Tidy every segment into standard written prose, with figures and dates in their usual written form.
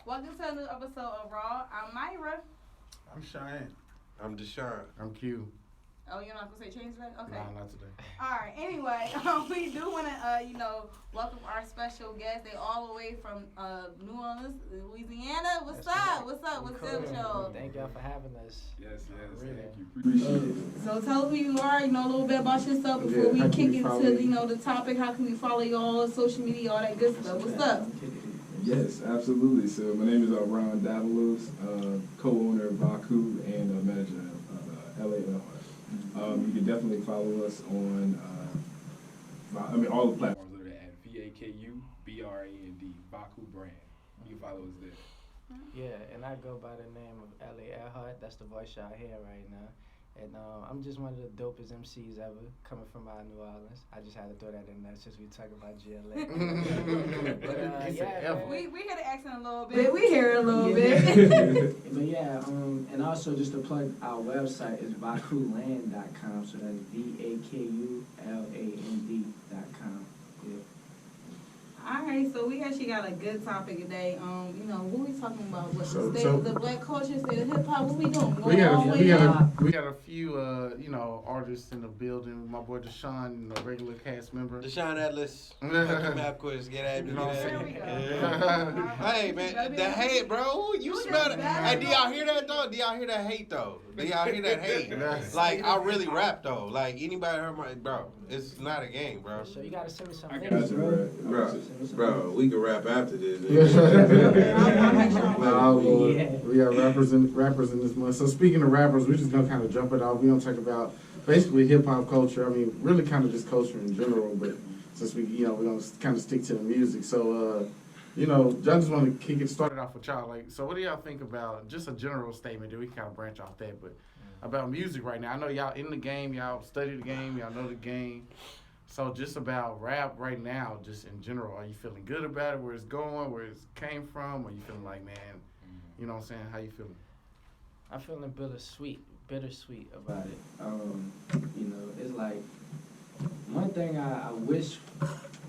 Welcome to a new episode of Raw. I'm Myra. I'm Cheyenne. I'm Deshaun. I'm Q. Oh, you're not gonna say change that? Okay. Nah, not today. All right. Anyway, we do want to, welcome our special guests. They all the way from New Orleans, Louisiana. What's up? What's up? What's up, y'all? Thank y'all for having us. Yes, Really. thank you. Appreciate it. So tell us who you are. A little bit about yourself before we kick into the topic. How can we follow you all, social media, all that good stuff? What's up? Yes, absolutely. So my name is Ron Davalos, co-owner of Baku and manager of Allay Earhart. You can definitely follow us on, all the platforms that are at VAKUBRAND, Baku brand. You can follow us there. Yeah, and I go by the name of Allay Earhart. That's the voice y'all hear right now. And I'm just one of the dopest MCs ever, coming from out of New Orleans. I just had to throw that in there since we talk about GLA. We hear the accent a little bit. We hear it a little bit. But yeah, and also just to plug our website is bakuland.com. So that's VAKULAND.com. Yeah. All right, so we actually got a good topic today. What we talking about? What So- the state so- of the black culture, state of hip hop? What we doing? We Going got a few artists in the building. My boy Deshaun, the regular cast member. Deshaun Atlas. Map quiz. Get at me. You know what I'm Get saying? at me. Yeah. Hey, man. The hate, bro. You smell it. Hey, do y'all hear that, though? Do y'all hear that hate, though? Do y'all hear that hate? Like, I really rap, though. Like, anybody heard my... Bro, it's not a game, bro. So you gotta send me some I lyrics, got you, bro. Bro, we can rap after this. We got rappers in this month. So speaking of rappers, we're just gonna kind of jump it off. We don't talk about basically hip hop culture. I mean, really kind of just culture in general. But since we don't kind of stick to the music. So I just want to kick it started off with y'all. Like, so what do y'all think about just a general statement? That we kind of branch off that, but about music right now. I know y'all in the game. Y'all study the game. Y'all know the game. So just about rap right now, just in general, are you feeling good about it, where it's going, where it came from, or you feeling like, man, you know what I'm saying, how you feeling? I'm feeling bittersweet about it. It's like one thing I wish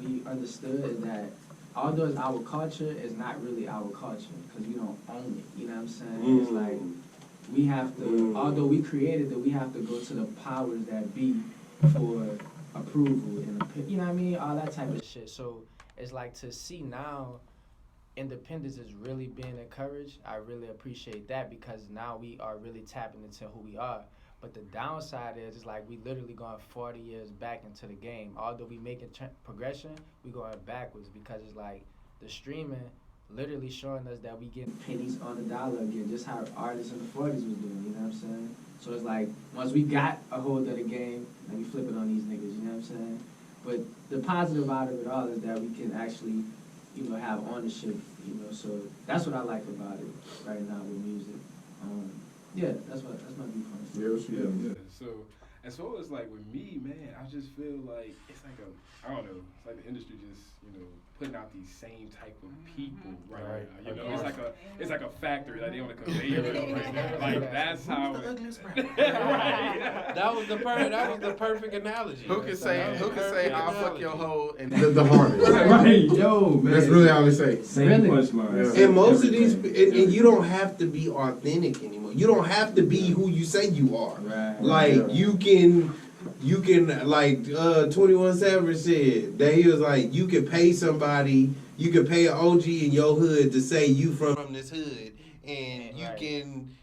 we understood is that although it's our culture, it's not really our culture because we don't own it. You know what I'm saying? It's like we have to, although we created it, we have to go to the powers that be for approval and you know what I mean, all that type of Shit. So it's like to see now independence is really being encouraged. I really appreciate that because now we are really tapping into who we are. But the downside is, it's like we literally going 40 years back into the game. Although we making progression, we going backwards because it's like the streaming literally showing us that we getting pennies on the dollar again, just how artists in the 40s was doing, you know what I'm saying? So it's like, once we got a hold of the game, then we flip it on these niggas, you know what I'm saying? But the positive out of it all is that we can actually, have ownership, so that's what I like about it right now with music. That's my viewpoint. Yeah. So as far as like with me, man, I just feel like it's like I don't know, it's like the industry just, putting out these same type of people right now. It's like a factory, like they on a conveyor belt right now. Like that's how right. That was the perfect analogy. Who can say I'll fuck your hoe and the hardest? Right, yo, man. That's really all they say. Same punchline. Yeah. And most of these, and you don't have to be authentic anymore. You don't have to be who you say you are. Right. Like you can like 21 Savage said that he was like, you could pay somebody, you could pay an OG in your hood to say you from this hood, and you can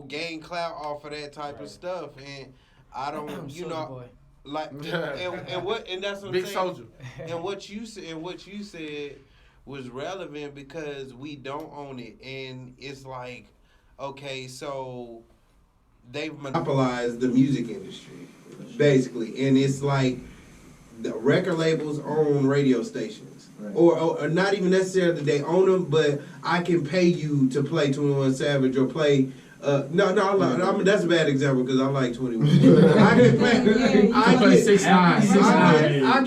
gain clout off of that type of stuff. And I don't Boy. like and that's what Big I'm saying. soldier. And what you said was relevant because we don't own it, and it's like, okay, so they've monopolized the music industry, basically, and it's like the record labels own radio stations, right. or not even necessarily they own them, but I can pay you to play 21 Savage or play. I mean, that's a bad example because I like 21. I can pay. I can 6ix9ine. I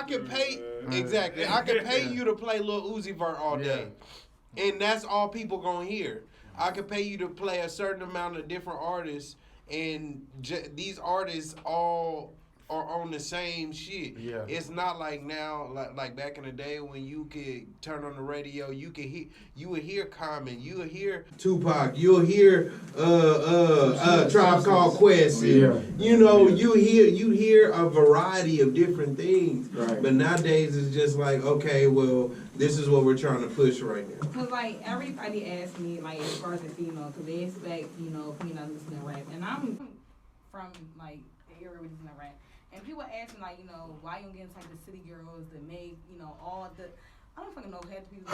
can pay. Exactly. I can pay you to play Lil Uzi Vert all day, and that's all people gonna hear. I could pay you to play a certain amount of different artists, and these artists all are on the same shit. Yeah. It's not like now, like back in the day when you could turn on the radio, you would hear Common, you would hear Tupac, you'll hear Tribe Called Quest. And, you know, you hear a variety of different things. Right. But nowadays it's just like, okay, well, this is what we're trying to push right now. Cause like everybody asks me like as far as a female, cause they expect me not listening to rap, and I'm from like the area where we listen to rap, and people ask me like why you don't get into like the city girls that make all the. I don't fucking know half the people.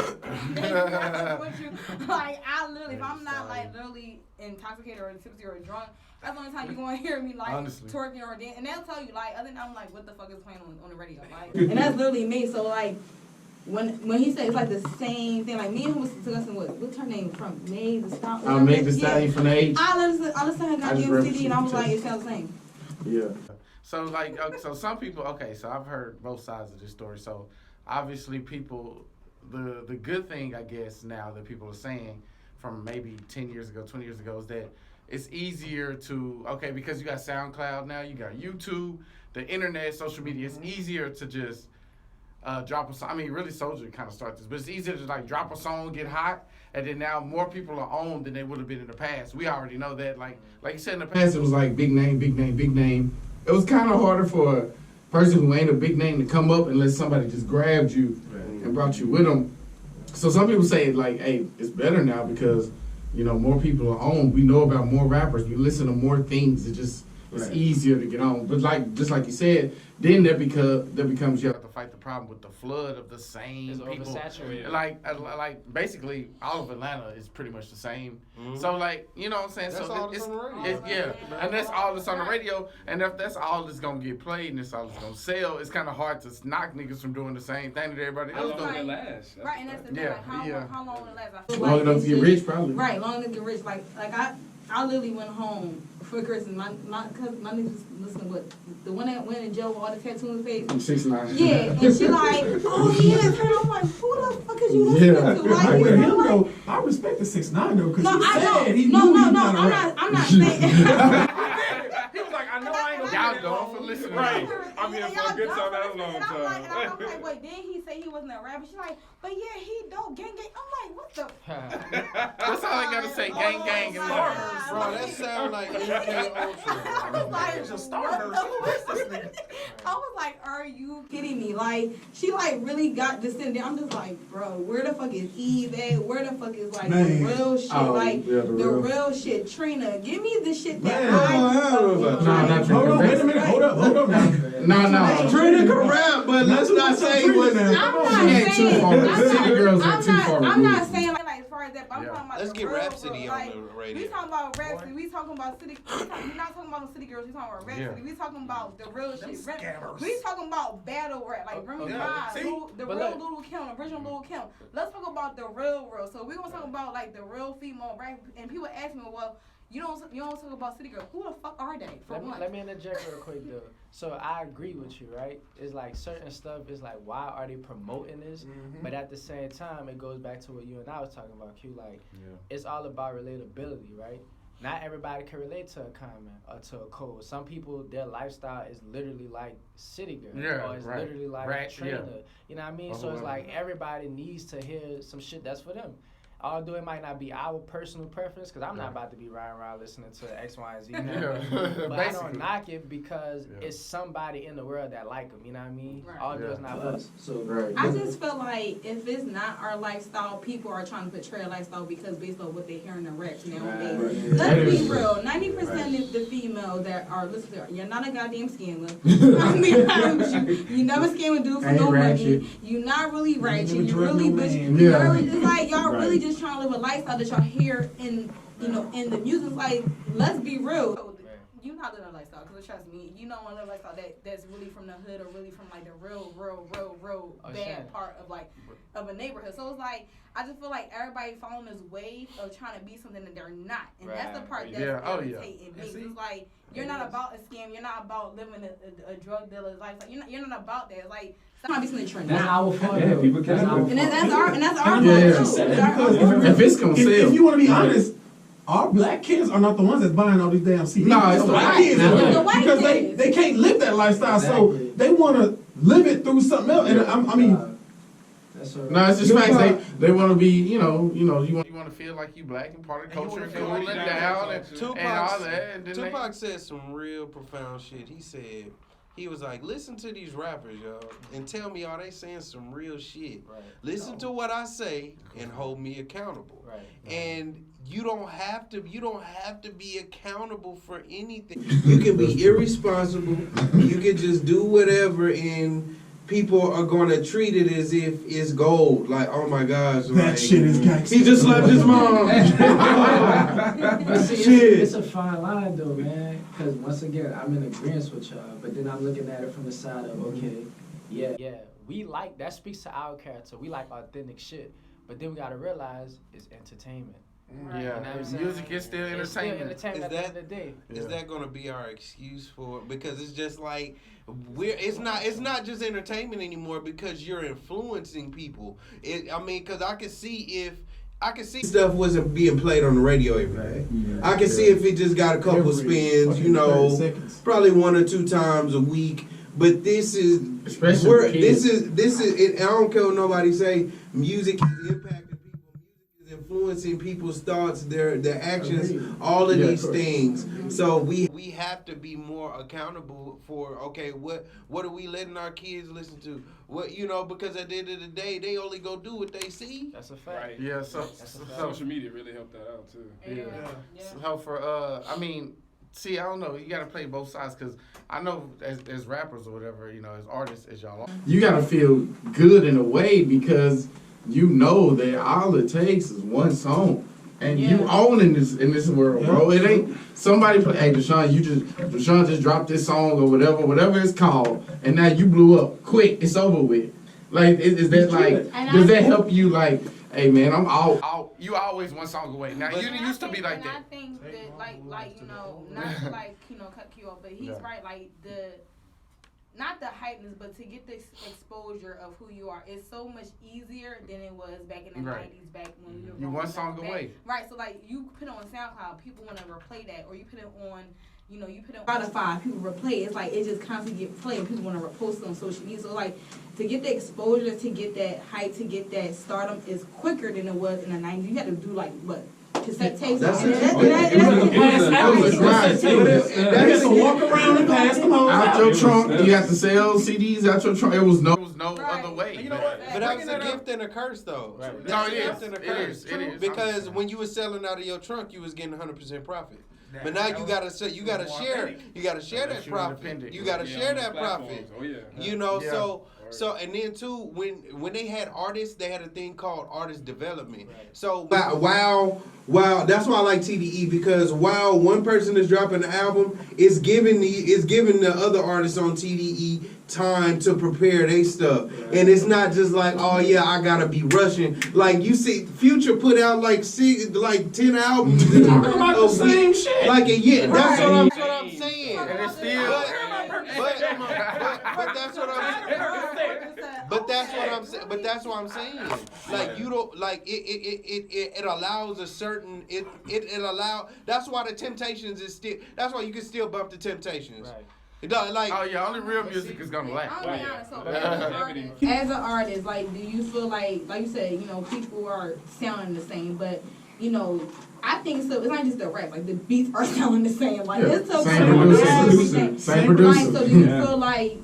With you, like I literally, if I'm not like literally intoxicated or tipsy or drunk, that's the only time you gonna hear me like twerking or dancing, and they'll tell you like other than I'm like, what the fuck is playing on the radio, like, and that's literally me. So like. When he said it's like the same thing, like me and him was discussing what's her name from Meg the Stallion. Meg the Stallion from the H. I listened to her goddamn CD and I was like, it sounds the same. Yeah. So like, so some people, okay, so I've heard both sides of this story. So obviously people, the good thing I guess now that people are saying from maybe 10 years ago, 20 years ago is that it's easier to, okay, because you got SoundCloud now, you got YouTube, the internet, social media, it's easier to just drop a song. I mean, really, Soulja kind of started this, but it's easier to like drop a song, get hot, and then now more people are on than they would have been in the past. We already know that. Like you said in the past, It was like big name, big name, big name. It was kind of harder for a person who ain't a big name to come up unless somebody just grabbed you and brought you with them. So some people say like, hey, it's better now because more people are on. We know about more rappers. We listen to more things. It's easier to get on. But just like you said, then that becomes you have to fight the problem with the flood of the same people. Oversaturated. Like basically all of Atlanta is pretty much the same. Mm-hmm. So like, you know what I'm saying? That's so all that's on the radio. And that's all that's on the radio. And if that's all that's gonna get played and that's all that's gonna sell, it's kind of hard to knock niggas from doing the same thing that everybody else doing. Right, and that's the thing. Like, how long will it last? I feel long enough to get rich, probably. Right, long enough to get rich. Like I literally went home for Christmas. My niggas listen what the one that went in jail with all the tattoos on his face. I'm 6'9". Yeah, and she like, oh yes, and I'm like, who the fuck is you listening to? Like, I respect the 6'9" though, because no, he I said know. he No, knew no, he no, was gonna I'm not saying. He was like, I know I ain't Y'all going for listening. Right. I'm here for a good time, that's a long And time. I'm like, wait, then he say he wasn't a rapper. She's like, but yeah, he dope, gang. I'm like, what the? That's all I gotta say, gang, gang, and God. Lord. Bro, that sound like MK Ultra. I was like, It's a Starburst. Who is this nigga? I was like, are you kidding me? Like, she like really got this in there. I'm just like, bro, where the fuck is Eve at? Where the fuck is like the real shit? The real shit. Trina, give me the shit that Not Hold on, wait a minute, hold up now. No. Trina can rap, but let's not say what's I'm ain't too far. The city girls ain't too far. I'm not saying like as far as that, but I'm talking about Let's the get real, Rhapsody like, on the radio. We talking about Rhapsody. We talking about city. We're not talking about the city girls. We talking about Rhapsody. We talking about the real shit. We talking about battle rap, like Remy Ma, the real Lil' Kim, original Lil' Kim. Let's talk about the real. So we gonna talk about like the real female rap. And people ask me, well, you don't talk about city girls. Who the fuck are they? Let me interject real quick though. So I agree with you, right? It's like certain stuff is like, why are they promoting this? Mm-hmm. But at the same time, it goes back to what you and I was talking about, Q. Like, it's all about relatability, right? Not everybody can relate to a Common or to a Cole. Some people, their lifestyle is literally like City Girl, or it's literally like Trina. You know what I mean? So it's like everybody needs to hear some shit that's for them. Although it might not be our personal preference, because I'm not about to be riding around listening to X, Y, and Z. But I don't knock it because it's somebody in the world that like them. You know what I mean? Right. Although it's not us. So I just feel like if it's not our lifestyle, people are trying to portray a lifestyle because based on what they hear in the raps nowadays. Let's be real. 90% of the females that are listening, you're not a goddamn scammer. I mean, you never scam a dude for no money. You're not really ratchet. You're really it's like y'all really just trying to live a lifestyle that y'all hear in in the music. Like, let's be real. You not living a lifestyle, because trust me, you don't want to live a lifestyle that's really from the hood or really from like the real bad part of like of a neighborhood. So it's like I just feel like everybody following this wave of trying to be something that they're not, and that's the part that's irritating me. It's like you're not about a scam. You're not about living a drug dealer's lifestyle. You're not about that. It's like somebody be something That's our fault. Yeah, people can. and that's our fault. If it's gonna sell. If you want to be honest, our black kids are not the ones that's buying all these damn CDs. No, it's the white kids. kids. The white Because kids. they can't live that lifestyle, Exactly. so they want to live it through something else. And I mean, That's all right. No, it's just Hip-hop- facts. They want to be, you want. You want to feel like you black and part of the And you culture wanna and feel cool like and you down down and, there, too. and all that. And then Tupac said some real profound shit. He was like, listen to these rappers, y'all, and tell me, are they saying some real shit? Right. Listen to what I say and hold me accountable. Right. And you don't have to be accountable for anything. You can be irresponsible. You can just do whatever, and people are gonna treat it as if it's gold. Like, oh my gosh, that like, shit is gangster. he just slapped his mom. But see, Shit. it's a fine line though, man. Because once again, I'm in agreement with y'all, but then I'm looking at it from the side of, okay, yeah, we like that speaks to our character. We like authentic shit, but then we gotta realize it's entertainment. yeah, You know what I'm saying? music is still It's still entertainment. entertainment at the end of the day. Is that gonna be our excuse for it? Because it's just like it's not just entertainment anymore because you're influencing people. Because I could see stuff wasn't being played on the radio every day. I can see if it just got a couple spins, fucking 30 seconds. probably 1 or 2 times a week. But this is Especially where for kids. this is. I don't care what nobody say. Music is impacting people. Music is influencing people's thoughts, their actions, all of these things. So we have to be more accountable for, okay, what are we letting our kids listen to? Because at the end of the day, they only go do what they see. That's a fact. Right. Yeah, so Social media really helped that out too. Yeah. So for see, I don't know. You gotta play both sides because I know as rappers or whatever, as artists, as y'all. You gotta feel good in a way because you know that all it takes is one song. And you own in this world, bro. It ain't somebody play, hey Deshaun just dropped this song or whatever it's called, and now you blew up quick, it's over with. Like is that like does that help you like, hey man, I'm out. You always one song away. Now you used to be like and that. I think that like not to cut you off, but he's right. Like not the hypeness, but to get this exposure of who you are, it's so much easier than it was back in the 90s, back when we were You one song away. Right, so like you put it on SoundCloud, people want to replay that, or you put it on, you put it on Spotify, people replay it. It's like it just constantly get played, people want to repost it on social media. So like to get the exposure, to get that hype, to get that stardom is quicker than it was in the 90s. You had to do like what? Cassette tapes. That's They used to walk around and pass them home Out your trunk, you have to sell CDs out your trunk. It was no. There was no other way. You know what? But that was a gift and a curse, though. Right. That's No, a it gift is. and a It curse. is. It is. Because when you was selling out of your trunk, you was getting 100% profit. But now you gotta share that profit. You gotta share that profit. Oh yeah. Yeah. So and then too, when they had artists, they had a thing called artist development. Right. So wow, that's why I like TDE, because while one person is dropping the album, it's giving the other artists on TDE time to prepare their stuff. And it's not just like, oh yeah, I gotta be rushing. Like you see Future put out like 10 albums. talking about the same shit. Like a year. That's what I'm saying. And it's still. But that's what I'm saying. But that's what I'm saying. Like you don't like it allows a certain it allow. That's why the Temptations is still. That's why you can still bump the Temptations. Right. It does, like. Oh yeah, only real music is gonna last. I'll be honest. So as an artist, like, do you feel like you said, people are sounding the same, but I think so. It's not just the rap. Like the beats are sounding the same. Like it's so Same everything. Same producer. Right. So do you feel like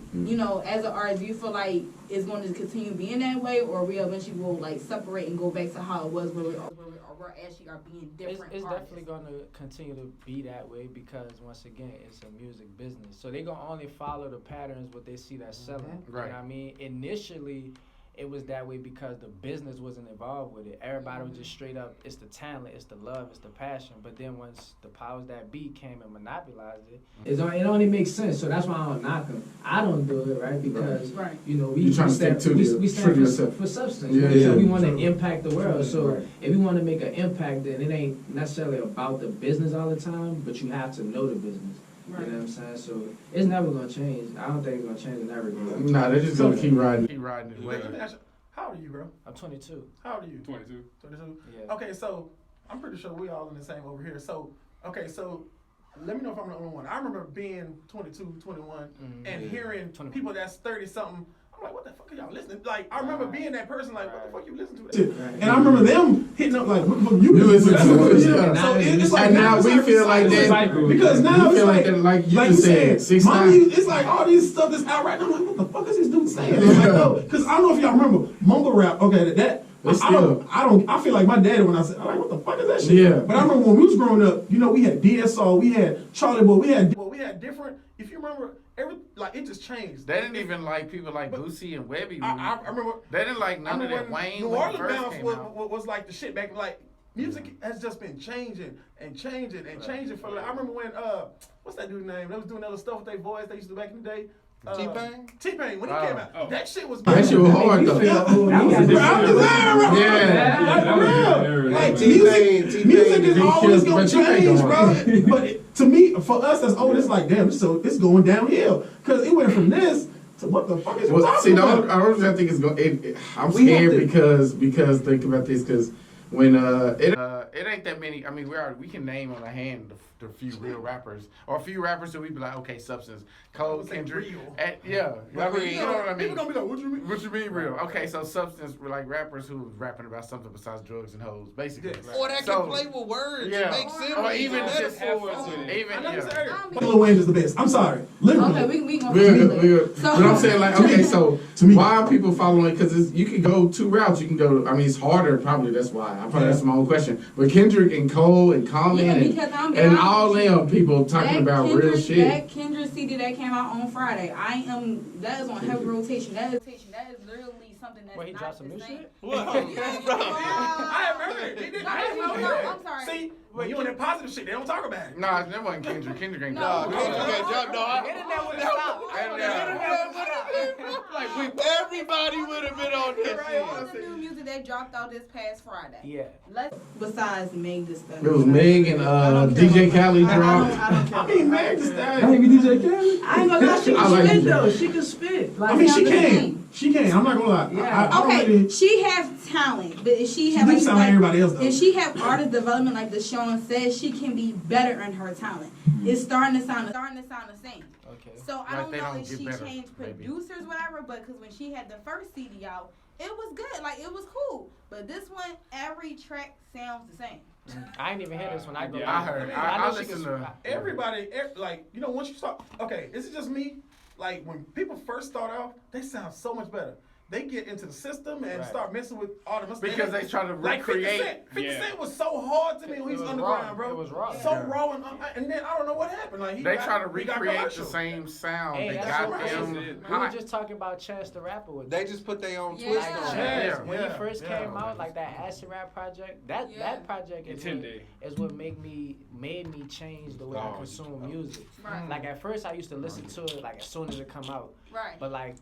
as an artist, do you feel like it's going to continue being that way, or we eventually will like separate and go back to how it was, where we're actually are being different? It's artists? definitely going to continue to be that way because once again, it's a music business. So they're going to only follow the patterns what they see that's selling. Right. You know what I mean? Initially, it was that way because the business wasn't involved with it. Everybody was just straight up, it's the talent, it's the love, it's the passion. But then once the powers that be came and monopolized it. it only makes sense. So that's why I don't knock them. I don't do it, right? Because we You trying to stick to we stand yourself. for substance. Yeah. So we want to impact the world. So Right. if we want to make an impact, then it ain't necessarily about the business all the time, but you have to know the business. Right. You know what I'm saying? So it's never gonna change. I don't think it's gonna change. It's never gonna. Nah, they're just gonna keep riding. Keep riding his way. How old are you, bro? I'm 22. How old are you? 22. 22. Yeah. Okay, so I'm pretty sure we all in the same over here. So, okay, so let me know if I'm the only one. I remember being 22, 21, and hearing 21. people that's 30-something. I'm like, what the fuck are y'all listening? Like, I remember being that person, like, what the fuck you listen to that? And I remember them hitting up, like, what the fuck you listen to? Yeah. So it's like, And now we feel like that. Because now we feel it's like you like just you said, 6 my 9 music, it's like all these stuff that's out right now. I'm like, what the fuck is this dude saying? I'm like, no, because I don't know if y'all remember mumble rap. Okay, that. I feel like my daddy when I said, I'm like, what the fuck is that shit? Yeah. But I remember when we was growing up, you know, we had DSO, we had Charlie Boy, we had different. If you remember, it just changed. They didn't even like people like Boosie and Webby. I remember. They didn't like none of that Wayne. New when Orleans he first bounce came out. was like the shit back. Like music has just been changing and changing and changing for. Like, I remember when what's that dude's name? They was doing other stuff with their voice. They used to do back in the day. T-Pain? T-Pain, when he came out, that shit was. That shit was hard though. Like T-Pain music is He always kills, gonna but T-Pain change, going. bro. But to me, for us that's old, it's like, damn, it's going downhill. Cause it went from this to what the fuck is it talking about? I don't think it's going. I'm scared because think about this because when It ain't that many. I mean, we can name on a hand the few real rappers or a few rappers that we be like, okay, Substance, Cole, Kendrick, yeah. I mean, you know what I mean. People gonna be like, what you mean? What you mean real? Okay, so Substance, like rappers who was rapping about something besides drugs and hoes, basically. Or that can play with words and make sense. Or even just metaphors. Lil Wayne is the best. I'm sorry. Literally. Okay, we gonna but I'm saying like, okay, so to me, why are people following? Because you can go 2 routes. You can go. I mean, it's harder. Probably that's why. That's my own question. But Kendrick and Cole and Common and all them people talking about real shit. That Kendrick CD that came out on Friday, that is on heavy rotation. That is literally something that's Wait, he not dropped some the new same. shit? What? I haven't heard it. I'm sorry. See, when you on that positive shit, they don't talk about it. Nah, that wasn't Kendrick. Kendrick ain't No, Everybody would have been on this All the new music they dropped out this past Friday. Yeah. Besides Meg this stuff. It was Meg and DJ Khaled dropped. I mean, Meg just Maybe DJ Khaled? I ain't gonna lie, she I can like spit DJ. though. She can spit. Like, I mean, she can. She can. I'm not gonna lie. Yeah. I don't Okay, really, she has talent, but if she she have do sound like everybody else though. if she have artist development like Deshaun says, she can be better in her talent. It's starting to sound the same. Okay. So I Like don't they know don't if get she better, changed maybe. producers, whatever. But because when she had the first CD out, it was good. Like it was cool. But this one, every track sounds the same. I ain't even hear this one. I go. I heard. know I she listened can- to. Everybody, like, you know, once you start, okay, is it just me? Like, when people first start off, they sound so much better. They get into the system and start messing with all the Because they try to recreate. Like 50 Cent was so hard to me when he was underground, bro. It was raw. So raw, and then I don't know what happened. Like They try to he got recreate commercial. the same sound. Hey, They that's got what them we were hot. just talking about Chance the Rapper with They just put their own Yeah. twist Like on it. Yeah. When he first came out, like that Acid Rap project, that project is what made me change the way I consume music. Right. Like at first I used to listen to it like as soon as it come out, Right. but like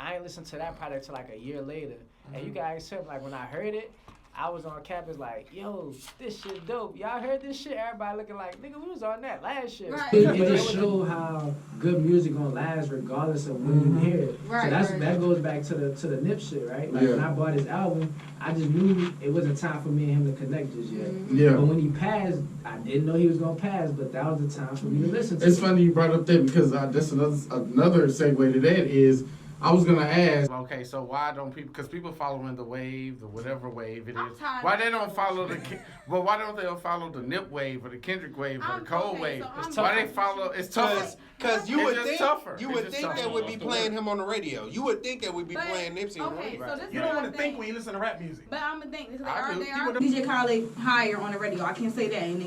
I ain't listened to that project till like a year later. And you guys said like when I heard it, I was on campus like, yo, this shit dope. Y'all heard this shit? Everybody looking like, nigga, we was on that last year. Right. It just show how good music gonna last regardless of when you hear it. Right, So that goes back to the Nip shit, right? Like Yeah. when I bought his album, I just knew it wasn't time for me and him to connect just yet. Yeah. But when he passed, I didn't know he was gonna pass, but that was the time for me to listen to. It's funny you brought up that because that's another segue to that is I was gonna ask. Okay, so why don't people? Because people following the wave, the whatever wave it I'm is. tired Why of they don't that follow bullshit. But why don't they follow the Nip wave or the Kendrick wave or the Cole Okay, wave? so Why they follow? It's tougher. Because you It's would just think tougher. you It's would just think tougher. that would be playing him on the radio. You would think that would be But, playing Nipsey on the okay, radio. so this You is don't my want to think thing. when you listen to rap music. But I'm gonna think. I do. They are DJ Khaled higher on the radio. I can't say that, and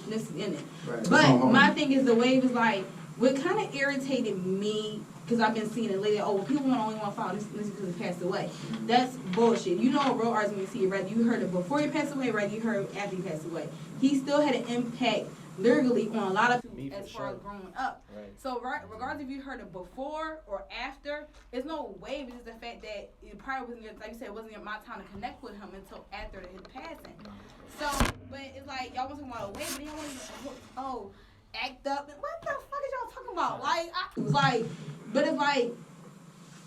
this is in it. Right. But my thing is the wave is like what kind of irritated me because I've been seeing it lately. Oh, well, people only want to follow this because he passed away. That's bullshit. You know, real artists when you see it, right? You heard it before he passed away, right? You heard after he passed away. He still had an impact lyrically on a lot of people as far as growing up. Right. So regardless if you heard it before or after, it's no wave. It's just the fact that it probably wasn't like you said, it wasn't my time to connect with him until after his passing. So, but it's like y'all want to talk about a wave, but y'all want to act up. And what the fuck is y'all talking about? Like, but it's like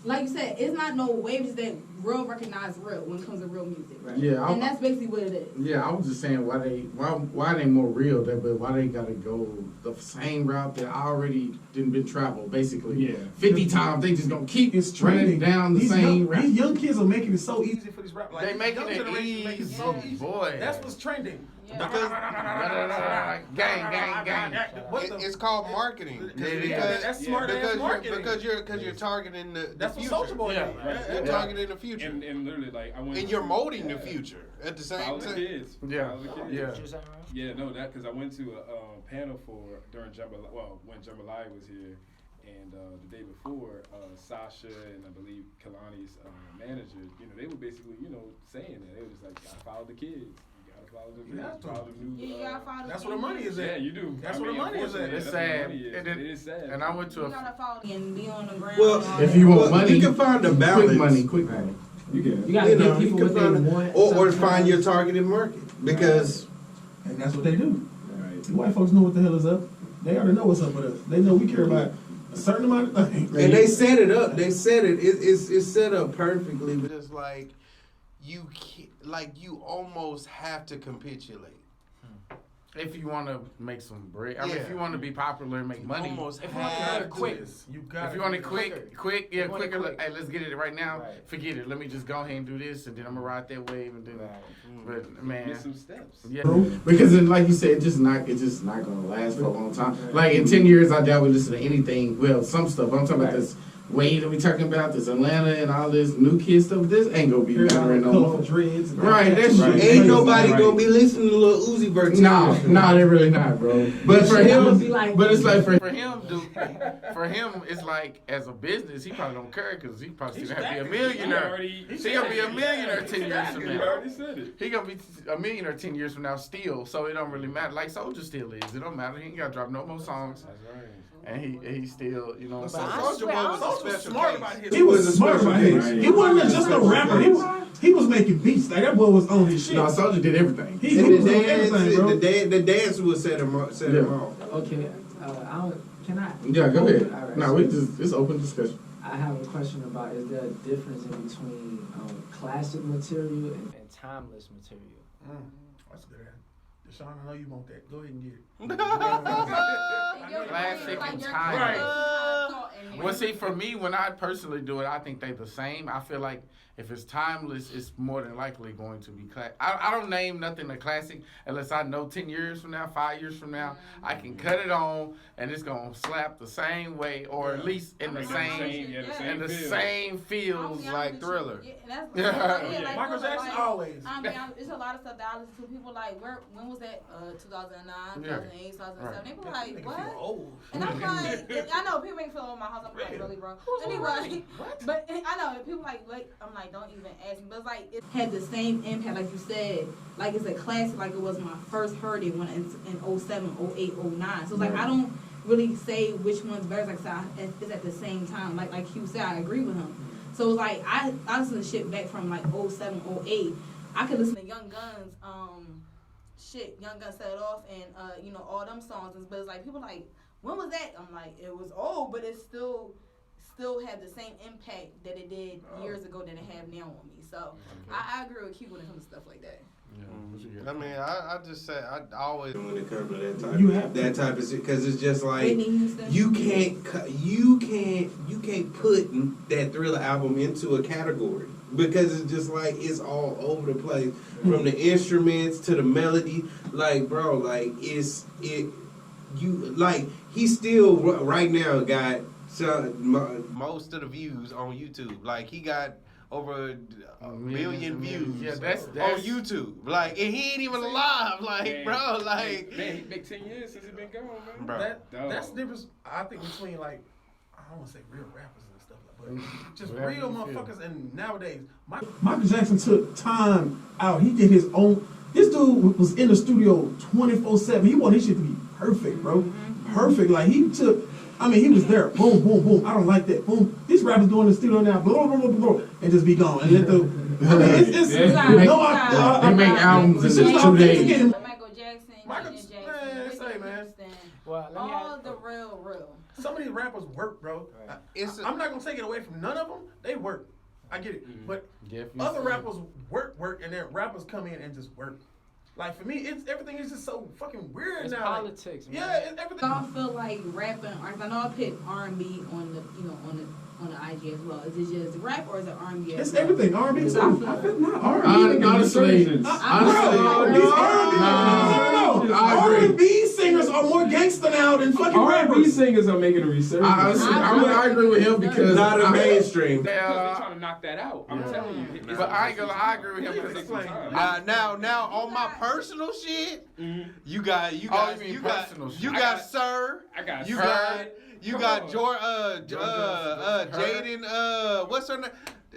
like you said, it's not no waves that real recognize real when it comes to real music. Right. Yeah, And that's basically what it is. yeah, I was just saying why they more real, but why they gotta go the same route that already didn't been traveled, basically. Yeah. 50 times, they just gonna keep It's running trending. down the These same young, route. these young kids are making it so easy for these rap. Like, They this making young it generation make it so easy, easy. boy. That's what's trending. Yeah. Gang. What the? It's called marketing. Yeah, that's smart ass marketing. Because you're targeting the That's what future. Soulja Boy Yeah. did. Right. You're Yeah. targeting the future. And literally, like, I went. And you're molding the future at the same Follow the time. kids. Yeah. Follow the kids. Yeah. What you saying, Ralph? Yeah, no, that because I went to a panel during Jambalaya, when Jambalaya was here, and the day before, Sasha and I believe Kalani's manager, they were basically, saying that they were just like, you gotta follow the kids, you gotta follow the You have to. follow the new. You gotta follow That's the where the money is at. Yeah, you do. That's where the money is at. unfortunately, It's that's where the sad. money is. And It it- is sad. And I went to You a gotta follow and be on the ground. Well, and all If that. you want Well, money, you can find a balance. quick money. You can. You gotta You know, give you people can what they find want. or sometimes. find your targeted market because And that's what they do. Right. The white folks know what the hell is up. They already know what's up with us. They know we care about a certain amount of things. and they set it up. They set it. It's set up perfectly. But it's like you you almost have to capitulate. If you want to make some bread, I mean, Yeah. if you want to be popular and make money, Almost If you want have it quick, You got if you want it quick, You want it quicker, quick. hey, let's get it right now. Right. Forget it. Let me just go ahead and do this, and then I'm gonna ride that wave, and then. But man, Miss some steps. yeah. Because then, like you said, it's just not gonna last for a long time. Like in 10 years, I doubt we listen to anything. Well, some stuff. I'm talking about this Wade that we talking about, this Atlanta and all this new kid stuff. This ain't gonna be mattering no colorful more. dreads. And Right, that's Right. shit. Ain't nobody Right. gonna be listening to Lil Uzi Vert. No, they're really not, bro. But for Shit, I'ma him, be like- but it's like for For him, it's like as a business, he probably don't care because he probably He's still have to be a stacking. millionaire. He He gonna be a millionaire 10 years from You now. already said it. He gonna be a millionaire 10 years from now still, so it don't really matter. Like Soulja still is. It don't matter. He ain't gotta drop no more songs, That's right. and he still, you know. But So I Soulja swear, Boy I was was a special smart case. about his. He was smart about his. Right. He wasn't just a rapper. He was making beats. Like that boy was on his shit. no, Soulja did everything. He And was on everything, bro. the dance would set him off. Okay, can I? Yeah, go ahead. All right, No, so it's open discussion. I have a question about, is there a difference in between classic material and timeless material? That's good. Deshaun, I know you want that. Go ahead and get it. Classic and timeless. Well, see, for me, when I personally do it, I think they the same. I feel like if it's timeless, it's more than likely going to be classic. I don't name nothing a classic unless I know 10 years from now, 5 years from now, I can cut it on and it's going to slap the same way or at least in the same feels like Thriller. Michael Jackson always. It's a lot of stuff that I listen to. People like, when was that? 2009, 2008, 2007. They be like, what? Old. And I'm like, I know people make me feel old in my house. I'm like, really, bro? Anyway, but I know people like, I'm like, don't even ask me. But it's like, it had the same impact, like you said. Like it's a classic, like it was when I first heard it when in 07, 08, 09. So it's like, I don't really say which one's better. Like I said, it's at the same time. Like Hugh said, I agree with him. So it's like, I listen to shit back from like 07, 08. I could listen to Young Guns, Young Guns Set It Off, and all them songs. But it's like people like, when was that? I'm like, it was old, but it still had the same impact that it did years ago that it have now on me. So I agree with Q when it comes to stuff like that. I mean, I just say I always when it comes to that type of shit because it's just like Whitney Houston. you can't put that Thriller album into a category because it's just like it's all over the place from the instruments to the melody. Like, bro, like he still right now got most of the views on YouTube. Like he got over a million views. Yeah, that's on YouTube. Like, and he ain't even alive. Like, Man, bro, like. Man, he been 10 years since he been gone, man. Bro. That's the difference, I think, between like, I don't want to say real rappers and stuff like that, but just real motherfuckers. And nowadays, Michael Jackson took time out. He did his own. This dude was in the studio 24/7. He wanted his shit to be perfect, bro. Perfect. Like he was there. Boom, boom, boom. I don't like that. Boom. These rappers doing the studio now. Blah, blah, blah, blah, blah, and just be gone. And let the. They make albums in 2 days. Michael Jackson, Michael Janet Jackson, man, Whitney say, man. Houston, Well, let me all the real. some of these rappers work, bro. Right. I'm not gonna take it away from none of them. They work. I get it. But Definitely other so. rappers work, and then rappers come in and just work. Like for me, everything is just so fucking weird It's now. politics, man. Yeah, it's everything. I feel like rapping artists. I know I put R&B on the IG as well. Is it just rap or is it R&B? It's everything. R&B too. I feel not R&B. Honestly, These R&B singers are more gangster now than fucking R&B rappers. singers are making a resurgence. I agree with him because Not a mainstream. Because they're trying to knock that out. I'm telling you. It's But I ain't gonna lie, I agree with him. gonna take some time. Now, on my personal shit, you got personal Sir. I got You Sir. got Come Jaden. Her. What's her name?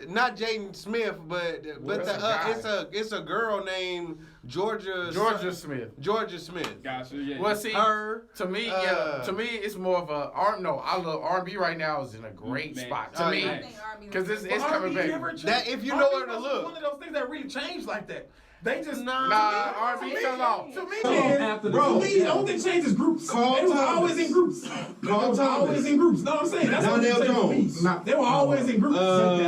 Not Jaden Smith, but That's a guy. it's a girl named Georgia Smith. Georgia Smith. Gotcha. Yeah. Well, see, Her. to me, it's more of a I love R&B right now is in a great Man. spot Oh, to me yeah. because it's But coming R&B back. never changed. That if you know where to R&B look. was one of those things that really changed like that. They just R&B fell off. To me, After the bro, fact. the only thing changed is groups. Carl They was Thomas. always in groups. Carl They was always Thomas. in groups. Know what I'm saying? That's what Donnell changed for me. Jones. They were always in groups. That was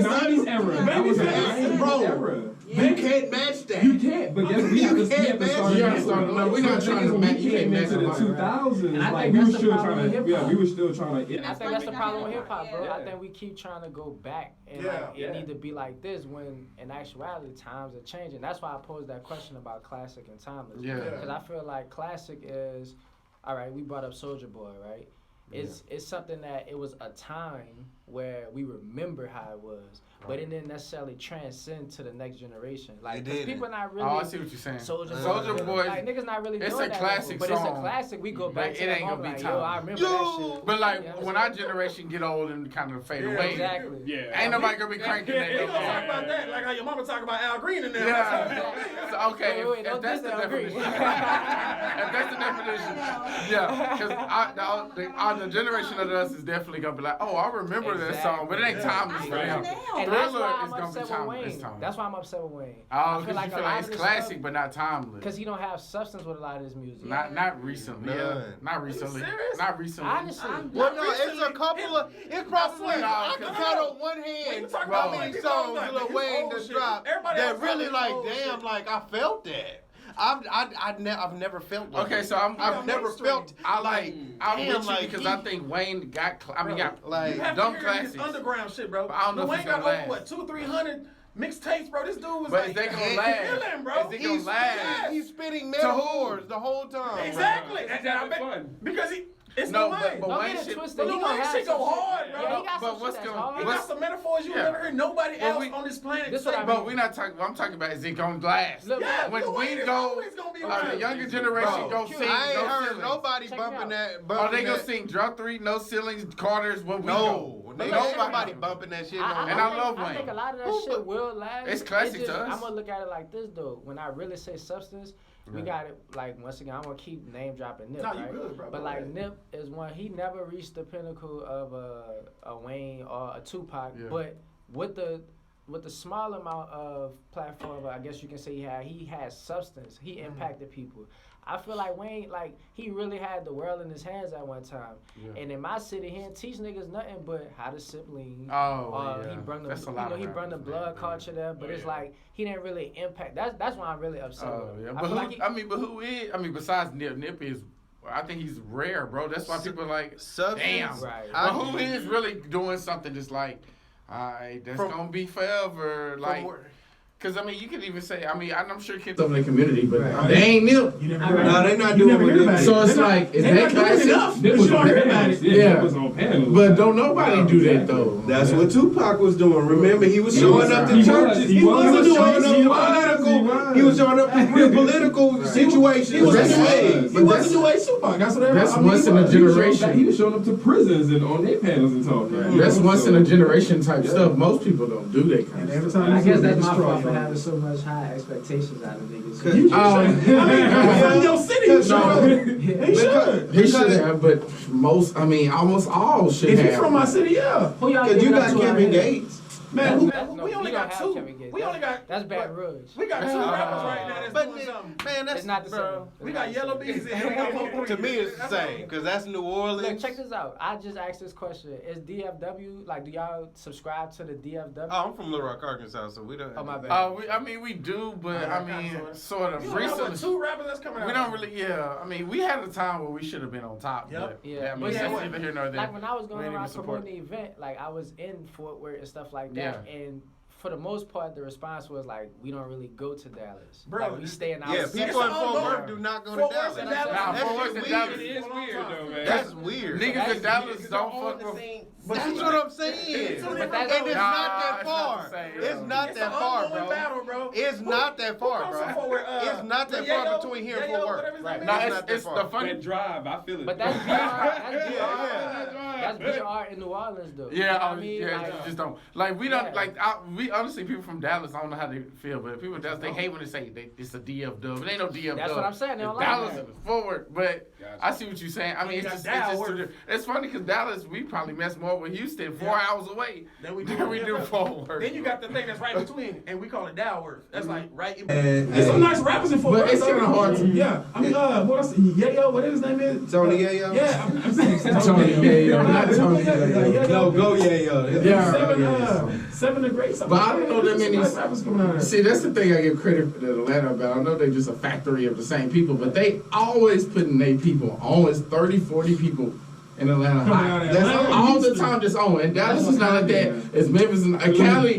the 90s era. That was the 90s Bro. era. You can't match that. You can't, but guess we have to start You gotta start. No, we're not trying to match. You can't came match into the nobody. 2000s. And I Like think we that's were the still problem trying with to, hip-hop. we were still trying to. I think that's the problem with hip hop, bro. Yeah. I think we keep trying to go back and Yeah. like it need to be like this when in actuality times are changing. That's why I posed that question about classic and timeless. Yeah. Because I feel like classic is, all right, we brought up Soulja Boy, right? It's something that it was a time where we remember how it was, but it didn't necessarily transcend to the next generation. Like, It 'cause didn't. people not really. Oh, I see what you're saying. Soulja Boy, like niggas not really it's doing a that classic no more, but song. it's a classic. We go back But to it that ain't gonna moment, be like, yo, I timeless. remember that shit. But like Yeah, when our generation get old and kind of fade Yeah, away, exactly. Yeah. ain't nobody gonna be cranking that. You no don't talk more. about that like how your mama talk about Al Green in there. Yeah. So, okay, Wait, if don't that's diss the Al Green. definition, if that's the definition, yeah, because the generation of us is definitely gonna be like, oh, I remember that song, but it ain't timeless for them. And that's Thriller why is I'm gonna be upset with timeless. Wayne. It's timeless. That's why I'm upset with Wayne. Oh, because you feel a lot like of it's this classic stuff- but not timeless. Because he don't have substance with a lot of his music. Not recently. None. Not recently. serious? Not recently. Honestly. Well, no, it's a couple of. It's probably No, I can no. count on one When hand you talk how about many Wayne, songs people Lil like, Wayne his just old dropped shit. Everybody that else really talking like, old damn, shit. like I felt that. I've never felt like Okay, that. so I've never mainstream. felt I'm like with you like because he- I think Wayne got. got like You have dumb to hear his classics. underground shit, bro. But I don't know if Wayne it's got gonna over last. what 200-300 mixtapes, bro. This dude was But like, is they gonna he's last? killing, bro. Is it gonna last? He's spitting To who? metaphors the whole time. Exactly. It's And I having bet fun. because it's No, Lil Wayne. but Don't Wayne get it shit- twisted. But He Lil gonna Wayne have shit go some hard, shit. bro. Yeah, he got But some what's shit that's gonna- hard. He what's- got some metaphors you Yeah. never heard nobody But else we- on this planet This say. what I But mean. we're not talking. I'm talking about is it gonna last? Look, Yeah, when Lil we Wayne is go, always gonna be the around. younger generation Bro, go sing. I ain't no heard ceilings. nobody Check it bumping out. that. Are Bumping they gonna that. sing Drop 3, No Ceilings, Carters when we No, go? they But ain't look, nobody bumping that shit. No And more. I love I Wayne. think a lot of that shit will last. It's classic to us. I'm gonna look at it like this though. When I really say substance, we Right. got it. Like once again, I'm gonna keep name dropping Nip, Nah, you right? good, bro. But Go like ahead. Nip is one. He never reached the pinnacle of a Wayne or a Tupac, Yeah. but with the small amount of platform, I guess you can say he had substance. He impacted people. I feel like Wayne, like he really had the world in his hands at one time. Yeah. And in my city, he didn't teach niggas nothing but how to sip lean. Oh, yeah. He brung the That's a lot of he brung the rappers, blood man. culture there, but Oh, it's yeah. like he didn't really impact. That's why I'm really upset Oh, with yeah. him. But I who? feel like he, But who is? I mean, besides Nip, Nip is. I think he's rare, bro. That's why people are like, Substance. damn. Right. But who is really doing something that's like, alright, that's From- gonna be forever, like. where- Cause I mean, you can even say. I mean, I'm sure kids. Stuff in the community, but Right. they ain't Nip. You never I heard mean, about No, it. they not You doing never what heard they about it. So it's They're like, not- is they're that not doing classic? enough, Nip but was you don't on hear about panels. it. Yeah, Yeah. Nip was on panels. But don't nobody do that though. That's what Tupac was doing. Remember, he was showing up to He was. churches. He He was. wasn't He showing was. up He to was. political. He was showing up to real political situations. He was That's the it. He wasn't the way Tupac. That's what everybody. That's I mean, once he in a was. generation. He was showing up to prisons and on their panels and talking. That's once in a generation type Yeah. stuff. Most people don't do that kind And of every stuff. time I you guess do it, they that's my destroy fault for you. having so much high expectations out of niggas. Cause- You Oh. I mean, from your city, you should. He should. He should have, but almost all should If have. you're from my city, yeah. Who y'all Cause you giving up got to out Kevin here? Gates. Man, That's- we no, only you don't got have two. Kevin Gates. We only got. That's Baton Rouge. We got two rappers right now that's But doing something. Man, that's It's not the bro. same. We got yellow bees in here. To me, it's the same because that's New Orleans. Look, check this out. I just asked this question. Is DFW, like, do y'all subscribe to the DFW? Oh, I'm from Little Rock, Arkansas, so we don't. Oh, my bad. We do, but I mean, sort of. You know what, Recently, 2 rappers that's coming out. we don't really. Yeah, I mean, we had a time where we should have been on top. Yep. But, Yeah. I mean, But that's yeah, neither here nor there. Like, when I was going We ain't around even support- promoting the event, like, I was in Fort Worth and stuff like that. Yeah. And for the most part, the response was, like, we don't really go to Dallas. Bro, Like, we stay in our Yeah, city. people in It's Fort all Worth over. do not go to Fort Dallas. Worth and Dallas. Nah, That Fort shit Worth and weird. Dallas. It is weird though, man. That's weird. Niggas in Dallas Niggas don't all fuck in the with. same- That's what I'm saying. But And that's- it's Nah, not that it's not far. the same, It's though. not It's that an far, ongoing bro. battle, bro. It's not that far, comes from bro. Fort Worth? It's not that Yayo? far between here and Yayo, Fort Worth. whatever his name Nah, is. It's not that it's far. the funny. That drive, I feel it. But that's BR. That's Yeah. That's BR in New Orleans, though. Yeah, You know what I I mean? yeah, Like, you just don't like. We don't Yeah. like. We honestly, people from Dallas, I don't know how they feel, but people in Dallas, they hate when they say it's a DFW. It ain't no DFW. That's what I'm saying. They don't like Dallas that. is forward, but Gotcha. I see what you're saying. I mean, You it's got just, Dallas. too different. It's funny because Dallas, we probably mess more with Houston, 4 hours away Then we than we do yeah. forward. Then you got the thing that's right between, and we call it Dalworth. That's like right in And- There's some nice rappers in Fort But Worth. it's kinda hard to- Yeah. I mean, what else? Yayo, whatever his name is. Tony Yayo? Yeah. I'm saying Tony Yayo, not Tony Yayo. No, go Yayo. Yeah. Seven to great. But I don't know that many. Nice rappers coming out of there. See, that's the thing I give credit to Atlanta about. I know they're just a factory of the same people, but they always putting their people, always 30, 40 people in Atlanta Coming high. out of That's Atlanta all used the to. time just on. And Dallas That's is not like what that. happened, It's Memphis and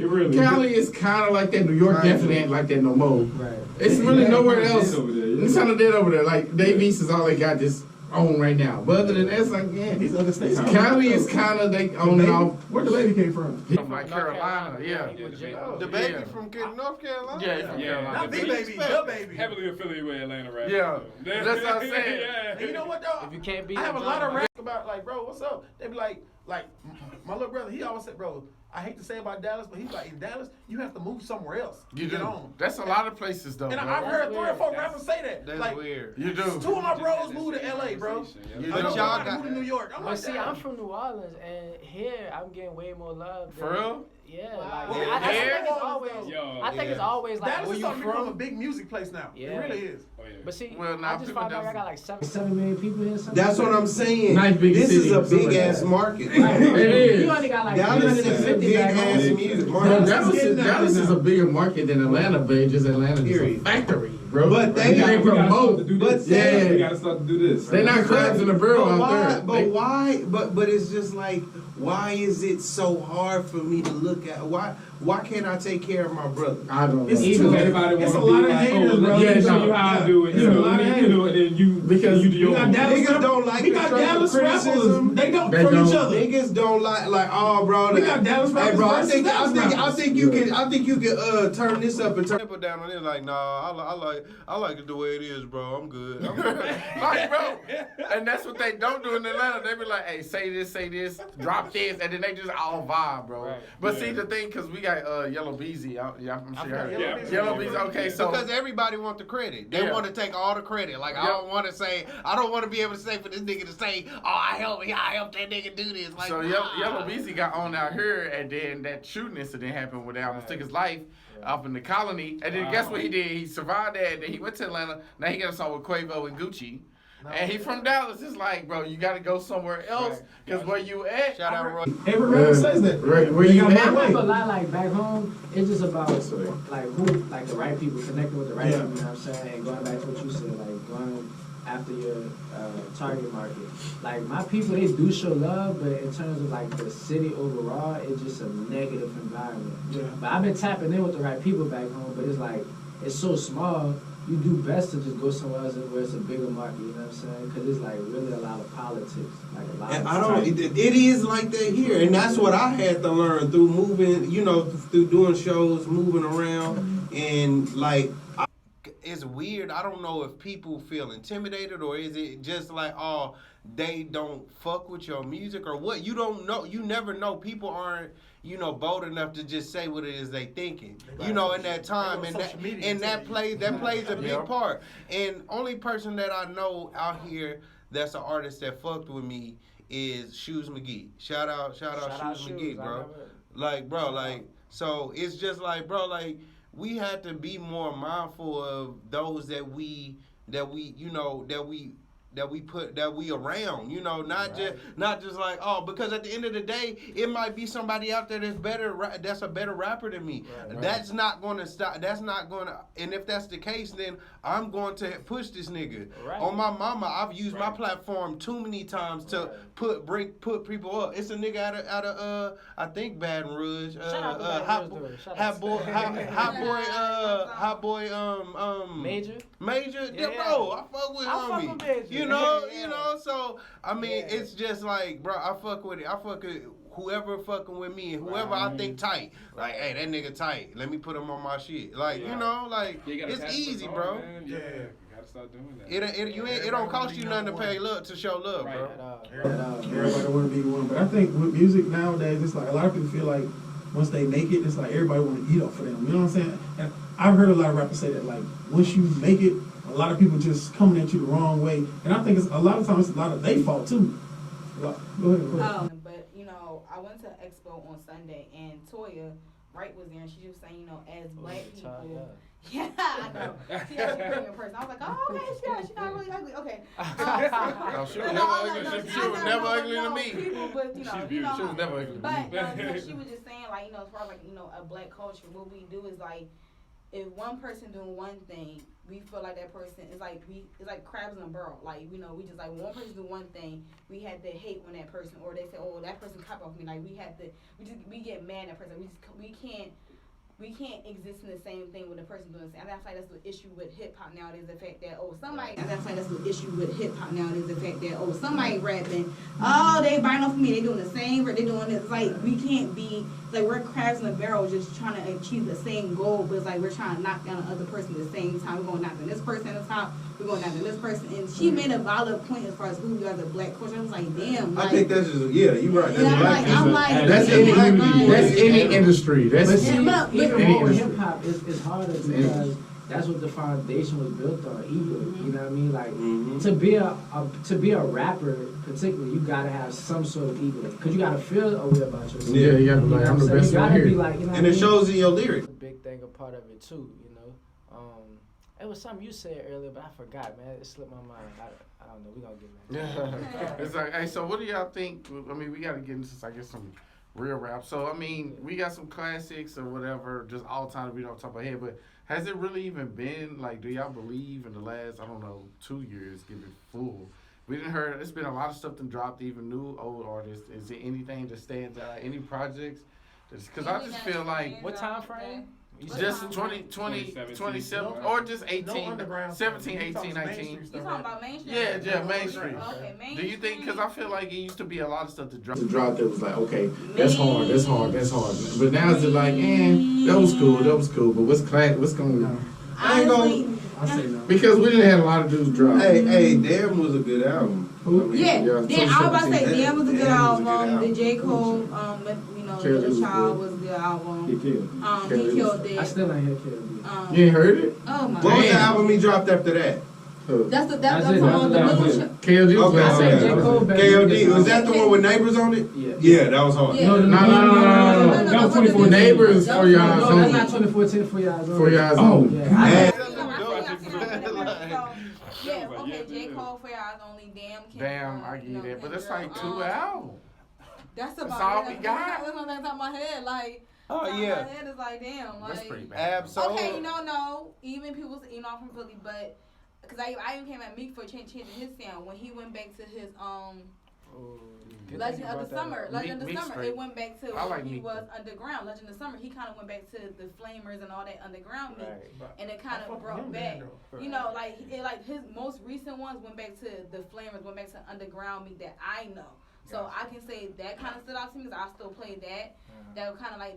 Really. Cali is kind of like that. New York definitely ain't like that no more. Right. It's really nowhere It's else. over there, yeah. It's kind of dead over there. Like Dave East is all they got just on right now. But other than that, it's like, yeah. These other states. Cali is kind of they on and off. Where the lady came from? From like Carolina, yeah. He with J. The baby from North Carolina? Yeah, from Yeah. Carolina. Not the baby, the baby. heavily affiliated with Atlanta rappers. Yeah. so. That's what I'm saying. Yeah. And you know what though? If you can't beat I have a it, lot of John, rap about like, bro, what's up? They be like my little brother. He always said, bro, I hate to say about Dallas, but he's like, in Dallas, you have to move somewhere else. You to get do. on. That's a lot of places though. And bro. I've heard 3 or 4 weird. rappers say that. That's like, weird. You do. 2 of my bros moved to LA, bro. You I know but y'all somebody got moved to New York. I'm But like, see, damn. I'm from New Orleans, and here I'm getting way more love. For real? Yeah. Wow. Like, Well, I think here? it's always. Yo, I think it's yeah. always like Dallas where is you starting to become a from. big music place now. Yeah. It really is. Oh, yeah. But see, Well, now I just people found out I doesn't- got like 7 million people here. something That's like what that. I'm saying. Nice big This is city, a something big like ass that. market. It is. You only got like Dallas is a 350 big back ass home. music Bro, market. Dallas is a bigger market than Atlanta, but just Atlanta is a Period. factory, bro. But they They got- promote. do this. Yeah. We gotta start to do this. They not crabs in the barrel But out why? there. But They- why? But it's just like, why is it so hard for me to look at? Why can't I take care of my brother? I don't know. It's Because too- everybody it's wants a to be lot of like, haters, oh, bro. let me Yeah, show you how I do it. It's You a know, lot of and haters. then you Because you do your We got own. Dallas Niggas don't like we got Dallas constructive rappers. criticism. They don't They from each don't. other. Niggas don't like oh bro. We got Dallas Hey rappers bro, I versus think Dallas I rappers. think you can turn this up and turn. People down on it like, nah, I like it the way it is, bro. I'm good. Like, bro, and that's what they don't do in Atlanta. They be like, hey, say this, drop this, and then they just all vibe, bro. Right. But see, the thing, because we got Yellow Beezy, I'm sure you heard Yeah. it. Yellow Beezy, okay, so. Because everybody want the credit. They Yeah. want to take all the credit. Like I Yeah. don't want to be able to say for this nigga to say, oh, I helped that nigga do this. Like, So nah. Yellow Beezy got on out here, and then that shooting incident happened where they almost took his life up in the colony. And then guess what he did? He survived that, and then he went to Atlanta. Now he got a song with Quavo and Gucci. And he from Dallas. It's like, bro, you got to go somewhere else because where you at? Shout out Roy. Every rapper says that. Right, where They you got at? my I'm not way. gonna lie, like back home, it's just about like who, like the right people, connecting with the right people, you know what I'm saying? And going back to what you said, like going after your target market. Like my people, they do show love, but in terms of like the city overall, it's just a negative environment. Yeah. But I've been tapping in with the right people back home, but it's like, it's so small, you do best to just go somewhere else where it's a bigger market, you know what I'm saying? Because it's like really a lot of politics, like a lot And of I don't. It is like that here, and that's what I had to learn through moving. You know, through doing shows, moving around, and like. It's weird. I don't know if people feel intimidated or is it just like, oh, they don't fuck with your music or what? You don't know. You never know. People aren't, bold enough to just say what it is they thinking. In that time, and that plays a big part. And only person that I know out here that's an artist that fucked with me is Shoes McGee. Shout out Shoes McGee, bro. Like, bro, like, so it's just like, bro, like, we have to be more mindful of those that we around, not just like, oh, because at the end of the day, it might be somebody out there that's a better rapper than me. Right. That's not going to stop. That's not going to. And if that's the case, then I'm going to push this nigga. Right. On my mama, I've used my platform too many times to put people up. It's a nigga out of I think Baton Rouge. Hot boy. Major. Yeah, bro, I fuck with homie. Major. So I mean, it's just like, bro, I fuck with it. I fuck with whoever fucking with me and whoever I think tight. Like, hey, that nigga tight. Let me put him on my shit. Like, it's easy, bro. Man. Yeah. You gotta start doing that. It don't cost you nothing to show love, bro. Everybody want to be one, but I think with music nowadays, it's like a lot of people feel like once they make it, it's like everybody want to eat up for them. You know what I'm saying? And I've heard a lot of rappers say that, like, once you make it, a lot of people just coming at you the wrong way. And I think it's a lot of times it's a lot of their fault too. Go ahead. But I went to Expo on Sunday and Toya Wright was there and she was saying, as black people. Yeah, I know. She actually pretty in person. I was like, oh, okay, she's not really ugly. Okay. She was never ugly. She was never ugly to me. People, but she was never ugly to me. But she was just saying, like, as far as like, a black culture, what we do is like, if one person doing one thing, we feel like that person is like it's like crabs in a barrel. Like, we just like when one person do one thing, we had to hate when that person, or they say, oh, that person cop off me. Like, we get mad at that person. We can't exist in the same thing with the person doing the same. And I feel like that's the issue with hip hop nowadays, the fact that somebody rapping, oh, they biting off me, they doing the same, they doing this. Like, we can't be like, we're crabs in a barrel just trying to achieve the same goal, but it's like we're trying to knock down the other person at the same time. We're going to knock down this person at the top, we're going to knock down this person. And she made a valid point as far as who we are, the black culture. I was like, damn. I think that's just, you're right. That's any industry. That's even more hip hop is harder because that's what the foundation was built on, ego. You know what I mean? Like, to be a rapper, particularly, you gotta have some sort of ego, because you gotta feel a way about yourself. Yeah, you gotta be like, I'm the best one here. Be like, and it shows in your lyrics. A big thing, a part of it too. It was something you said earlier, but I forgot, man. It slipped my mind. I don't know. We gonna get that. It's like, hey, so what do y'all think? I mean, we gotta get into, I guess, some real rap. So, I mean, we got some classics or whatever, just all the time we don't talk about here, but has it really even been, like, do y'all believe in the last, 2 years, give it full? We didn't hear, it's been a lot of stuff that dropped, even new, old artists. Is there anything that stands out, any projects? Because I just feel like... What time frame? Just 27, or just 18, 17, 18, 19. You talking about mainstream? Yeah, mainstream. Okay, mainstream. Do you think, because I feel like it used to be a lot of stuff to drop. The drop that was like, okay, that's hard. But now it's like, that was cool. But what's going on? I ain't gonna... I say no. Because we didn't have a lot of dudes drop. Hey, Damn was a good album. Yeah, I was about to say Damn was a good album. The J. Cole, Little Child was a good album. He killed it. I still ain't hear Kill. You ain't heard it? Oh my god. What was the album he dropped after that? That's the Little Child. KOD. KOD. Was that the one with Neighbors on it? Yeah, that was hard. No. That was 24 Neighbors for y'all. No, that's not 2014 for y'all. For y'all. Oh, yeah, okay, J. Cole for y'all only. Damn, I get it. But it's like 2 albums. That's all we got. That's on top of my head. Like, oh yeah. My head is like, damn. Like, that's pretty bad. Absolutely. Okay, no. Even people, I'm from Philly, but because I even came at Meek for changing his sound when he went back to his Legend of the Summer. It went back to when he was underground. Legend of the Summer. He kind of went back to the Flamers and all that underground Meek, and it kind of brought back. Like his most recent ones went back to the Flamers, went back to underground Meek that I know. So I can say that kind of stood out to me because I still play that. That would kind of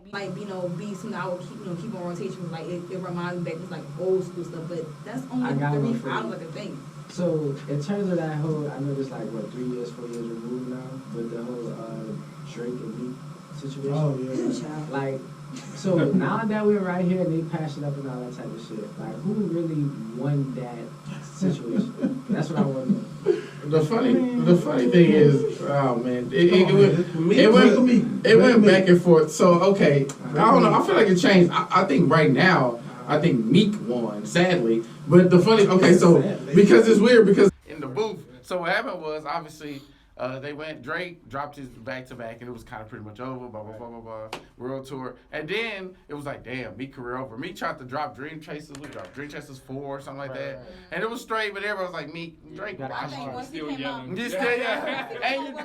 be something I would keep on rotation. Like it reminds me back to like old school stuff. But that's only 3 albums I can think. So in terms of that whole, I know it's like 3 years, 4 years removed now, with the whole Drake and Meek situation. Oh yeah. Like, so now that we're right here and they patched it up and all that type of shit, like who really won that situation? That's what I want to know. The funny thing is, oh man, it went back and forth. So okay, I don't know. I feel like it changed. I think right now, I think Meek won, sadly. But the funny, because it's weird because in the booth. So what happened was obviously they went. Drake dropped his back to back, and it was kind of pretty much over. Blah blah blah blah blah. World tour, and then it was like, damn, Meek career over. Meek tried to drop Dream Chasers. We dropped Dream Chasers 4 or something like that, and it was straight. But everybody was like, Meek, Drake. I think once he came out, with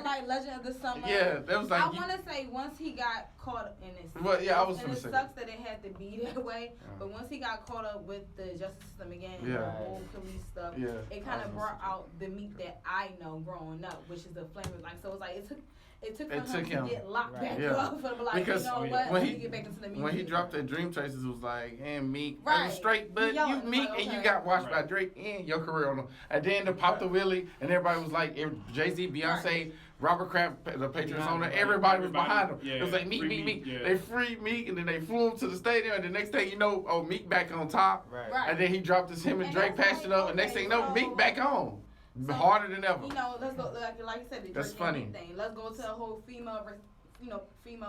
like Legend of the Summer. Yeah, that was like. I want to say once he got caught up in this. Well, yeah, I was and gonna it say. sucks that it had to be that way. But once he got caught up with the justice system again, and the whole police stuff, it kind of brought out the Meek that I know growing up, which is the flame. Like so, it's like it took him to get locked back up. But like, because you know what? Let me get back into the music. When he dropped that Dream Chasers, it was like, and Meek, it right. was straight, but you Meek, like, and you got watched by Drake and your career on them. And then to Pop the Willie, and everybody was like, Jay-Z, Beyonce, Robert Kraft, the Patriots owner, everybody was behind him. It was like Meek. Yeah. They freed Meek, and then they flew him to the stadium, and the next thing you know, Meek back on top. Right. And then he dropped him and Drake passed it up, and next thing you know, Meek back on. So, harder than ever. You know, let's go like you said, the that's Drake funny. Thing. Let's go to the whole female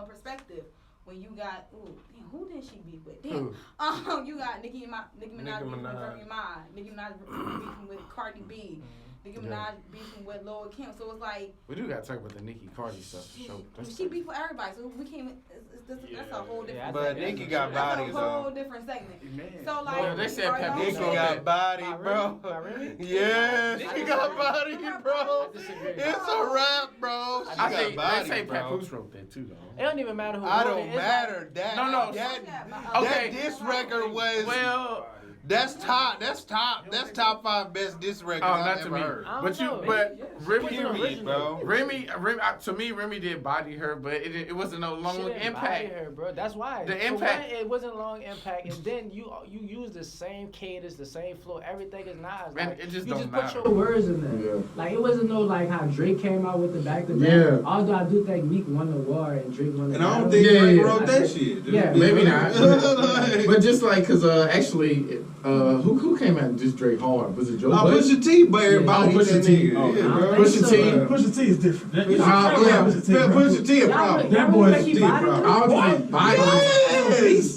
perspective. When you got who did she beef with? Damn. You got Nicki Minaj beefing with Remy Ma, Nicki Minaj beefing with Cardi B. Nicki Minaj beefing with Lil Kim, so it's like we do gotta talk about the Nicki Cardi stuff. She beef with everybody, so we can't. That's a whole different. But Nicki got bodies. That's a whole different segment. So like, they said Nicki got body, bro. Yeah, she got body, bro. It's a rap, bro. She got body, they say bro. Papoose wrote that too, though. It don't even matter who. I don't matter. That no. That diss record was That's top 5 best diss records I've ever heard. But Remy, bro. Remy, to me, Remy did body her, but it wasn't no long impact. Body her, bro. That's why the impact. It wasn't long impact, and then you use the same cadence, the same flow, everything is nice. Man, like, it just you don't just matter. put your words in there. Yeah. Like it wasn't no like how Drake came out with the back to back. Yeah. Although I do think Meek won the war and Drake won the and I don't think Drake wrote that shit. Yeah, maybe not. But just like, cause actually, who came out and just Drake hard? Was it Joe Budden? Pusha T, but everybody Pusha T. Pusha T is different. Pusha T a problem. That boy is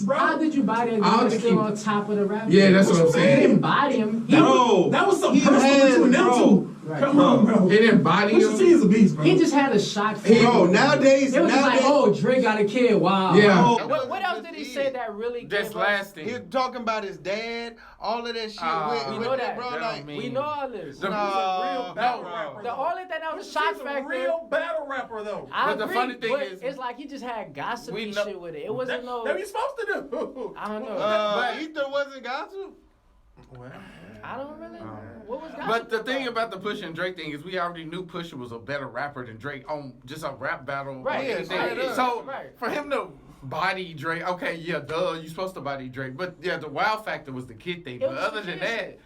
How did you body him? He was still on top of the rap. Yeah, that's what I'm saying. He didn't body him. That was something personal between them two. Right. Come on, bro. He didn't body him. Pusha T is a beast, bro. He just had a shock. Bro, nowadays, it was just like, oh, Drake got a kid. Wow. Yeah. What else did he say that really? That's lasting. He was talking about his dad, all of that shit. We know that, bro. Like, we know all this. The real battle rapper. The only thing that was a shock factor. Real battle rapper though. But the funny thing is, it's like he just had gossipy shit with it. It wasn't no. That you supposed to do. I don't know. but Ether wasn't gossip. Well, I don't really know. What was gossip? But the thing about the Pusha and Drake thing is we already knew Pusha was a better rapper than Drake on just a rap battle. Right. Yeah, so for him to body Drake, okay, yeah, duh, you supposed to body Drake. But yeah, the wow factor was the kid thing. But other than that,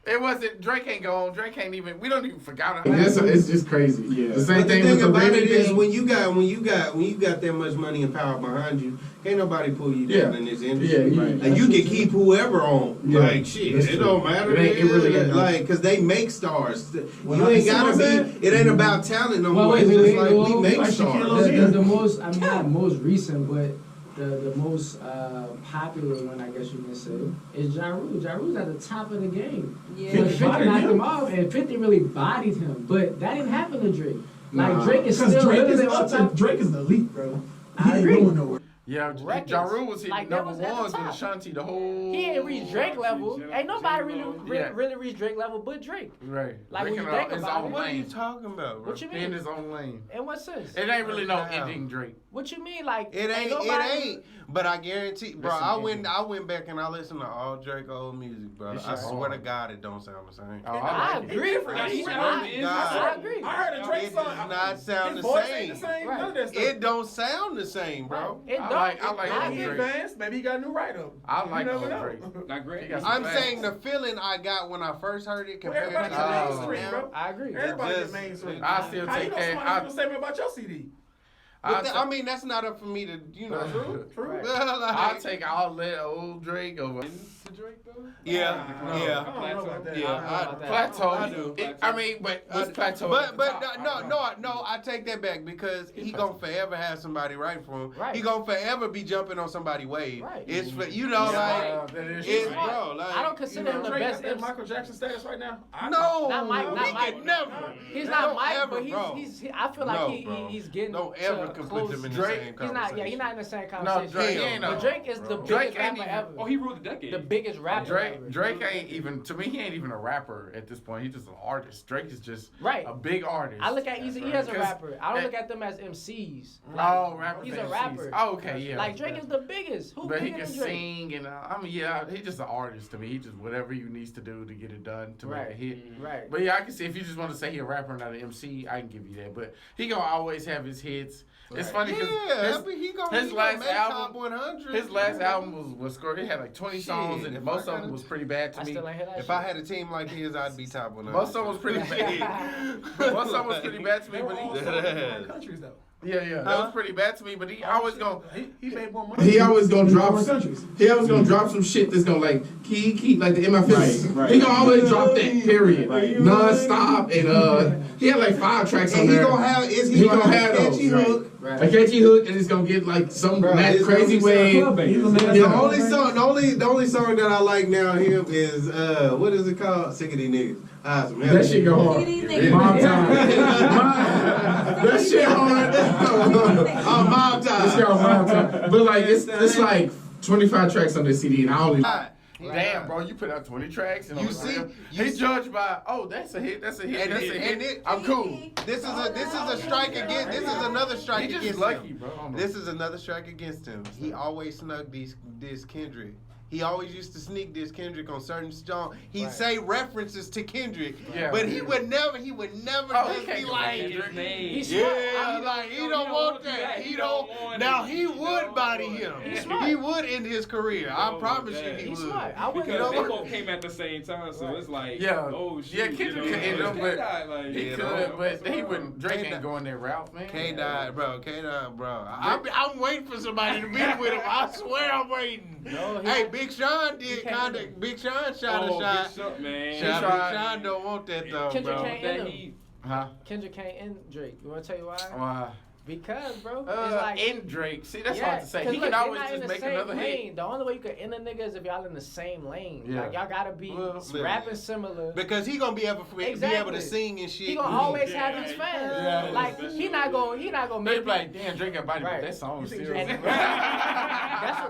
it wasn't. Drake ain't gone. Drake ain't even. We don't even forgot about it. It's just crazy. Yeah. The same thing with with the about Remy it is thing. when you got that much money and power behind you, can't nobody pull you down in this industry. Yeah, right. And you can keep whoever on. Yeah, like shit, it don't matter. It really ain't. Like, because they make stars. You ain't gotta be. It ain't about talent no more. It's Wait, just like we make stars. The most, I mean, not most recent, but the most popular one, I guess you can say, is Ja Rule. Ja Rule's at the top of the game. Yeah. But 50 knocked him off, and 50 really bodied him. But that didn't happen to Drake. Like, Drake is still literally on top. Drake is the elite, bro. I agree. Going nowhere. Yeah, Records. Ja Rule was hitting Like, number that was at the ones with top. Ashanti the whole. He ain't reached Drake level. Ain't nobody Yeah. really reached Drake level but Drake. Right. Like, when you Drake think in his about own it. What are you lane. talking about, bro? What you He in mean? his own lane. In what sense? It ain't really no ending Drake. What you mean? Like, It ain't. nobody. But I guarantee, bro. Listen, I went back and I listened to all Drake old music, bro. I swear to God, it don't sound the same. Oh, I like it. agree. I agree. I heard a Drake It song. does not sound His the voice same. ain't the same. Right. None of that stuff. It don't sound the same, bro. It I don't. like I Maybe he Drake. advanced. Maybe he got a new write-up. I like You old never know. Drake. Not great. He got some I'm facts. saying the feeling I got when I first heard it Well, compared to everybody now. get mainstream, bro. I agree. Everybody just- get mainstream. I still How you take know that. somebody feel the same way about your CD? I mean, that's not up for me to, you know. True. Like, I'll take all that old Drake over. To Drake though? Yeah. I don't know about that. Plateau. I do. I mean, but what's plateau? But no, I take that back because he gonna forever have somebody right for him. Right. He gonna forever be jumping on somebody's wave. Right. It's for like that is it's true. bro. Like I don't consider him the Drake best got that MC. Michael Jackson status right now. no, Not Mike, not he Mike. could never. He's not Don't Mike, ever, but bro. I feel like No, bro. he's getting Don't ever to put close. them in the Drake, same He's conversation. not. Yeah, he's not in the same No, conversation. Drake Hell ain't no. But Drake is the Drake biggest ain't rapper even- ever. Oh, he ruled the decade. The biggest rapper ever. Drake ain't even, to me, he ain't even a rapper at this point. He's just an artist. Drake is just Right. a big artist. I look at Eazy-E as a Because- rapper. I don't look at them as MCs. Oh, rapper. He's a MCs. rapper. Oh, okay, yeah. Like Drake is the biggest. Who But he bigger can than Drake? sing, and I mean, yeah, he's just an artist to me. He just whatever he needs to do to get it done to make a hit. Right. But yeah, I can see if you just want to say he's a rapper, not an MC, I can give you that. But he gonna always have his hits. It's funny because Yeah, I mean, he gonna his last make top album, 100. his last album was scored. It had like 20 songs, Shit, and if most I of them gotta- was pretty bad to I me. still ain't hear that If shit. I had a team like his, I'd be top 100. Most of them was pretty bad. Most of them was pretty bad to me, but he, Different countries though. yeah, that was pretty bad to me. But he always gonna. He made more money. He always gonna drop. Different countries. He always gonna drop some shit that's gonna like keep like the in my face. Right. He gonna always drop that period, Right. non-stop, and he had like 5 tracks on And he there. gonna have He gonna have a catchy those, hook. a catchy hook, and it's gonna get like some Bro, mad it's crazy gonna be way. The only song that I like now of him is what is it called? Sick of these niggas. That shit go hard. These niggas- Mob time. That shit hard. Oh, Mob Time. It's called Mob time. But like it's like 25 tracks on this CD, and I only. Damn, bro, you put out 20 tracks and You on the see- radio, you he see- judged by, oh, that's a hit, that's a hit, And that's it- a hit. and it- I'm cool. This is a strike against. This is another strike He just against lucky, him. bro. I don't know. This is another strike against him. He always snuck this Kendrick. He always used to sneak this Kendrick on certain songs. He'd say references to Kendrick, Yeah. but he would never Oh, just he be can't like, His name. He's smart. yeah, like he don't want that. He don't. Now he would body him. He would end his career. I promise you, he He's would. smart. I wouldn't. Because know they what? both came at the same time, so it's like, Yeah. oh shit. Yeah, Kendrick could end up, but like, he you could, know, but he wouldn't. Drake K-Dot. ain't going that route, man. K-Dot, bro. K-Dot, bro. I'm waiting for somebody to beat with him. I swear I'm waiting. No, he- Hey, Big Sean did can't kind do of. Big Sean shot oh, a shot. Big Sean, man. Shot, tried. Big Sean don't want that though, Kendrick bro. can't That end him. he, Huh? Kendrick can't end Drake. You want to tell you why? Because, bro, it's Uh, like in Drake. See, that's hard to say. 'cause He look, can they're always not in just the make same another lane. hit. The only way you can end a nigga is if y'all in the same lane. Yeah. Like y'all gotta be Well, rapping similar. Because he gonna be able to Exactly. sing and shit. He gonna always have his fans. Yeah. Like he not gonna They make be like, damn, Drake got body, Right. but that song was You think serious. Drake-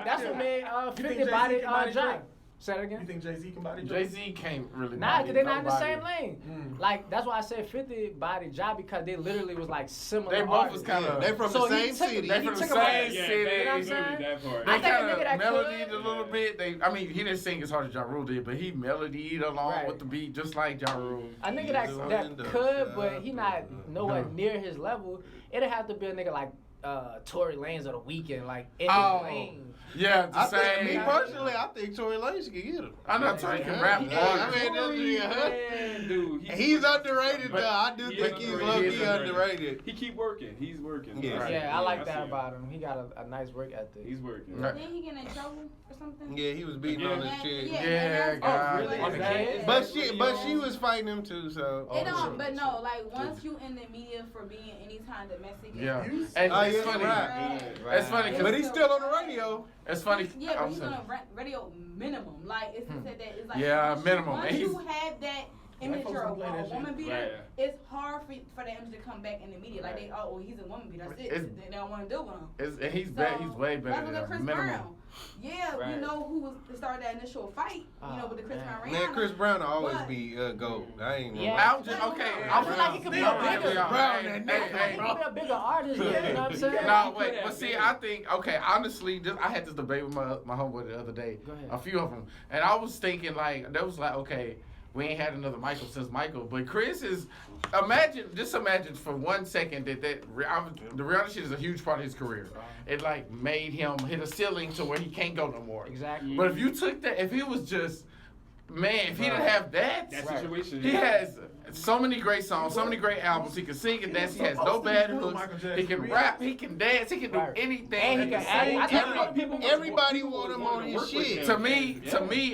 that's what made think 50 Jay-Z body can body John. Drake? Say that You again. think Jay-Z can body Drake? Jay-Z can't really Nah, body cause they're not in the nobody. same lane. Mm. Like that's why I said 50 body job because they literally was like similar. They both artists. was kind of. They from So the he same took- city. They he from the took same away- yeah, city. that, You know what I'm literally saying? that part. I They think a kind nigga that of melodied could- a little bit. I mean, he didn't sing as hard as Ja Rule did, but he melodied along Right. with the beat just like Ja Rule. A nigga that could, but he not nowhere near his level. It'd have to be a nigga like Tory Lanez or The Weeknd, like in Oh. his lane. Yeah, the I think, same. me personally, I think Tory Lanez can get him. I know Tory can rap. Yeah, I mean, Man, dude, he's underrated But though. I do he think is he's underrated. low-key underrated. He keep working. He's working. Yeah. Right. Yeah, I like see that it. about him. He got a nice work ethic. He's working. Right. Didn't he get in trouble or something? Yeah, he was beating on his chick. Yeah, God. really? On Is the that kid? it? But she was fighting him too. So It don't, but no, like once you in the media for being any kind of domestic Yeah. abuse, And Oh, it's yeah, funny. right. It's funny because But he's still on the radio. it's funny. Yeah, but I'm he's sorry. on a radio minimum. Like it's said that it's like Yeah, once minimum. Once And you he's- have that image folks you're don't play that a shit. woman beater, Right. it's hard for the image to come back in the media. Like they, oh, well, he's a woman beater. That's it. It's- They don't want to deal with him. And he's So, he's way better that's than with Chris minimum. Brown. Yeah, Right. you know who was started that initial fight. You know, with the Chris man. Brown. Man, Rihanna. Chris Brown will always But- be gold. I ain't gonna Yeah. lie. I'm just okay. I feel like he could be a bigger. Brown, Hey, that hey, nigga, hey. He could be a bigger artist. You know what I'm saying? No, wait, but see, I think, okay, honestly, I had this debate with my homeboy the other day. Go ahead. A few of them. And I was thinking, like, that was like, okay, we ain't had another Michael since Michael. But Chris is, just imagine for 1 second that the Rihanna shit is a huge part of his career. It, like, made him hit a ceiling to where he can't go no more. Exactly. But if you took that, if he was just, man, if he didn't have that, That situation. he has so many great songs, so many great albums. He can sing and dance. He has no bad hooks. He can rap. He can dance. He can do anything. And he can act. Everybody want him on his shit. To me,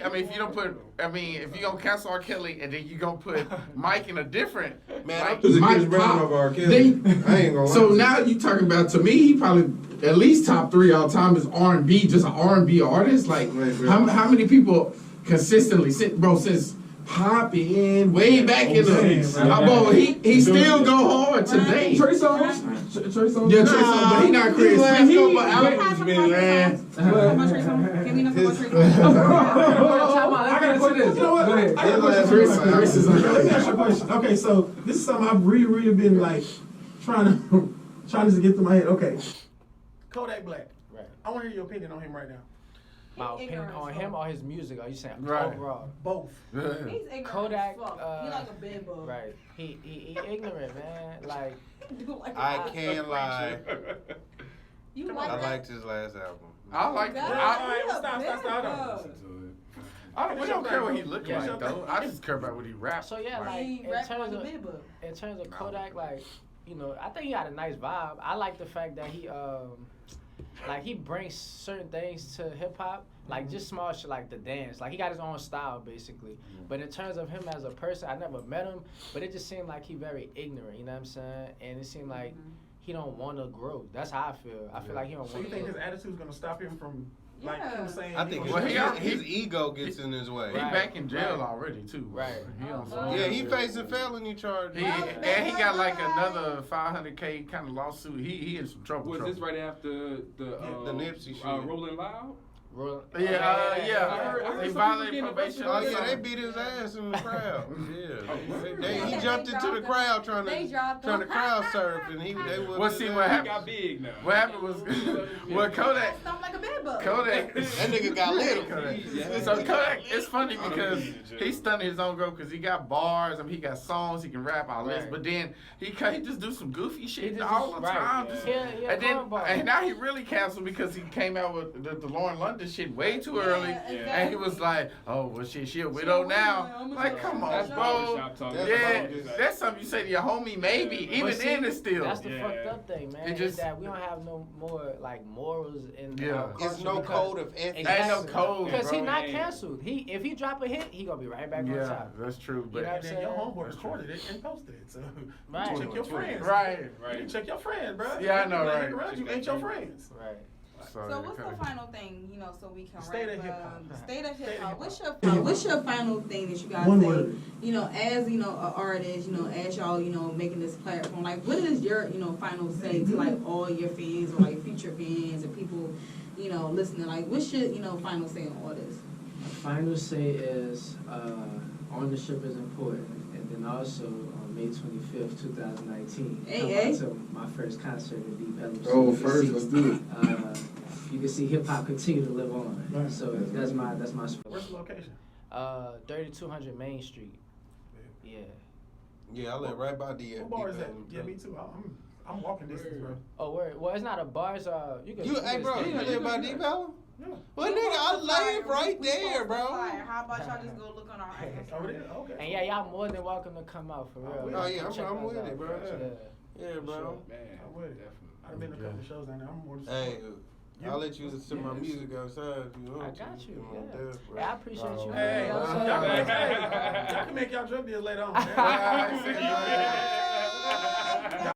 I mean, if you don't put, if you gonna cancel R. Kelly and then you gonna put Mike in a different, Man, I'm Who's the Mike Chris Brown Pop. of R. Kelly? I ain't gonna lie. So now you talking about, to me, he probably at least top 3 all time is R&B, just an R&B artist. Like, how many people consistently, since popping way back in the, he still go hard today. Trey Songz. Trey Songz. Yeah, Trey Songz, but he not Chris. last couple Can albums been last. we not talk about Trey Songz? Can we not talk about Trey Songz? I got a question. You know what? I got a question. Chris is Let me ask you a question. Okay, so this is something I've really been like trying to get through my head. Okay, Kodak Black. Right. I want to hear your opinion on him right now. My opinion on him or his music? Are you saying Right. overall? Both. He's ignorant Kodak, as fuck. He like a bed bug. Right. He ignorant, man. Like, Do like a I bed can't lie. You I like liked his last album. I like. that? We don't care what he look Yeah. like though. I just care about what he raps. so yeah, like He in rap terms like a of bed bug. Kodak, like, I think he got a nice vibe. I like the fact that he brings certain things to hip hop, like just small shit like the dance. Like he got his own style basically. But in terms of him as a person, I never met him, but it just seemed like he very ignorant. You know what I'm saying? And it seemed like he don't want to grow. That's how I feel. I feel like he don't So want you to think grow. his attitude's gonna stop him from like him saying? I think his ego gets in his way. He back in jail already too. Right. He on Yeah, he facing felony charges. and he got like another $500K kind of lawsuit. He in some trouble. Was this right after the Nipsey shit? Rolling Loud? Yeah. They violated probation. Oh yeah, they beat his ass in the crowd. Yeah, he jumped into the crowd trying to crowd surf, and they would. Well, see what He happened. got big now. What happened was, Kodak. Stomp like a bed bug. Kodak. That nigga got lit. So Kodak, it's funny because he's stunning his own growth because he got bars, he got songs, he can rap all this, Right. but then he just do some goofy shit just all the right. time. Yeah, And now he really canceled because he came out with the Lauren London shit way too early, and he was like, "Oh well, she a widow now." Like, come on, bro. Yeah, that's something you say to your homie, maybe. Even then, it's still. That's the fucked up thing, man. Is that we don't have no more like morals in our culture. It's no code of ethics. Ain't no code, because he bro. not canceled. If he drop a hit, he gonna be right back on top. That's true. But You know what I'm And then your saying? homeboy recorded it and posted it. So Right. check your friends. Right. You check your friends, bro. Yeah, I know, People right. around you ain't your friends. Right. So what's the final thing, so we can State wrap of hip hop. State of hip State of hop. hip hop. What's your final thing that you guys One say? word. As an artist, as y'all, making this platform, like what is your, final say to like all your fans or like future fans and people, listening? Like what's your, final say on all this? Final say is ownership is important, and then also on May 25th, 2019, come out to my first concert in Deep Ellum. Oh, first, let's do it. You can see hip hop continue to live on. Right. So that's my Where's the location? 3200 Main Street. Yeah. Yeah, I live right by the. What bar is that? Yeah, me too. I'm walking distance, bro. Oh, word. Well, it's not a bar. It's Hey, bro, you live by Deep Ellum? Yeah. Well, nigga, I live right there, bro. How about y'all just go look on our Over there? Okay. And yeah, y'all more than welcome to come out for real. Oh, yeah, Check I'm us with out. it, bro. Yeah, bro. Man, I'm with it. definitely. I've been to a couple shows down there. I'm more just. Hey, I'll let you listen to my music outside if you want I to. got you. Come on, Yeah. death, bro. Hey, I appreciate you. Hey, You know what I'm y'all saying? can make y'all drug deals later on. Man.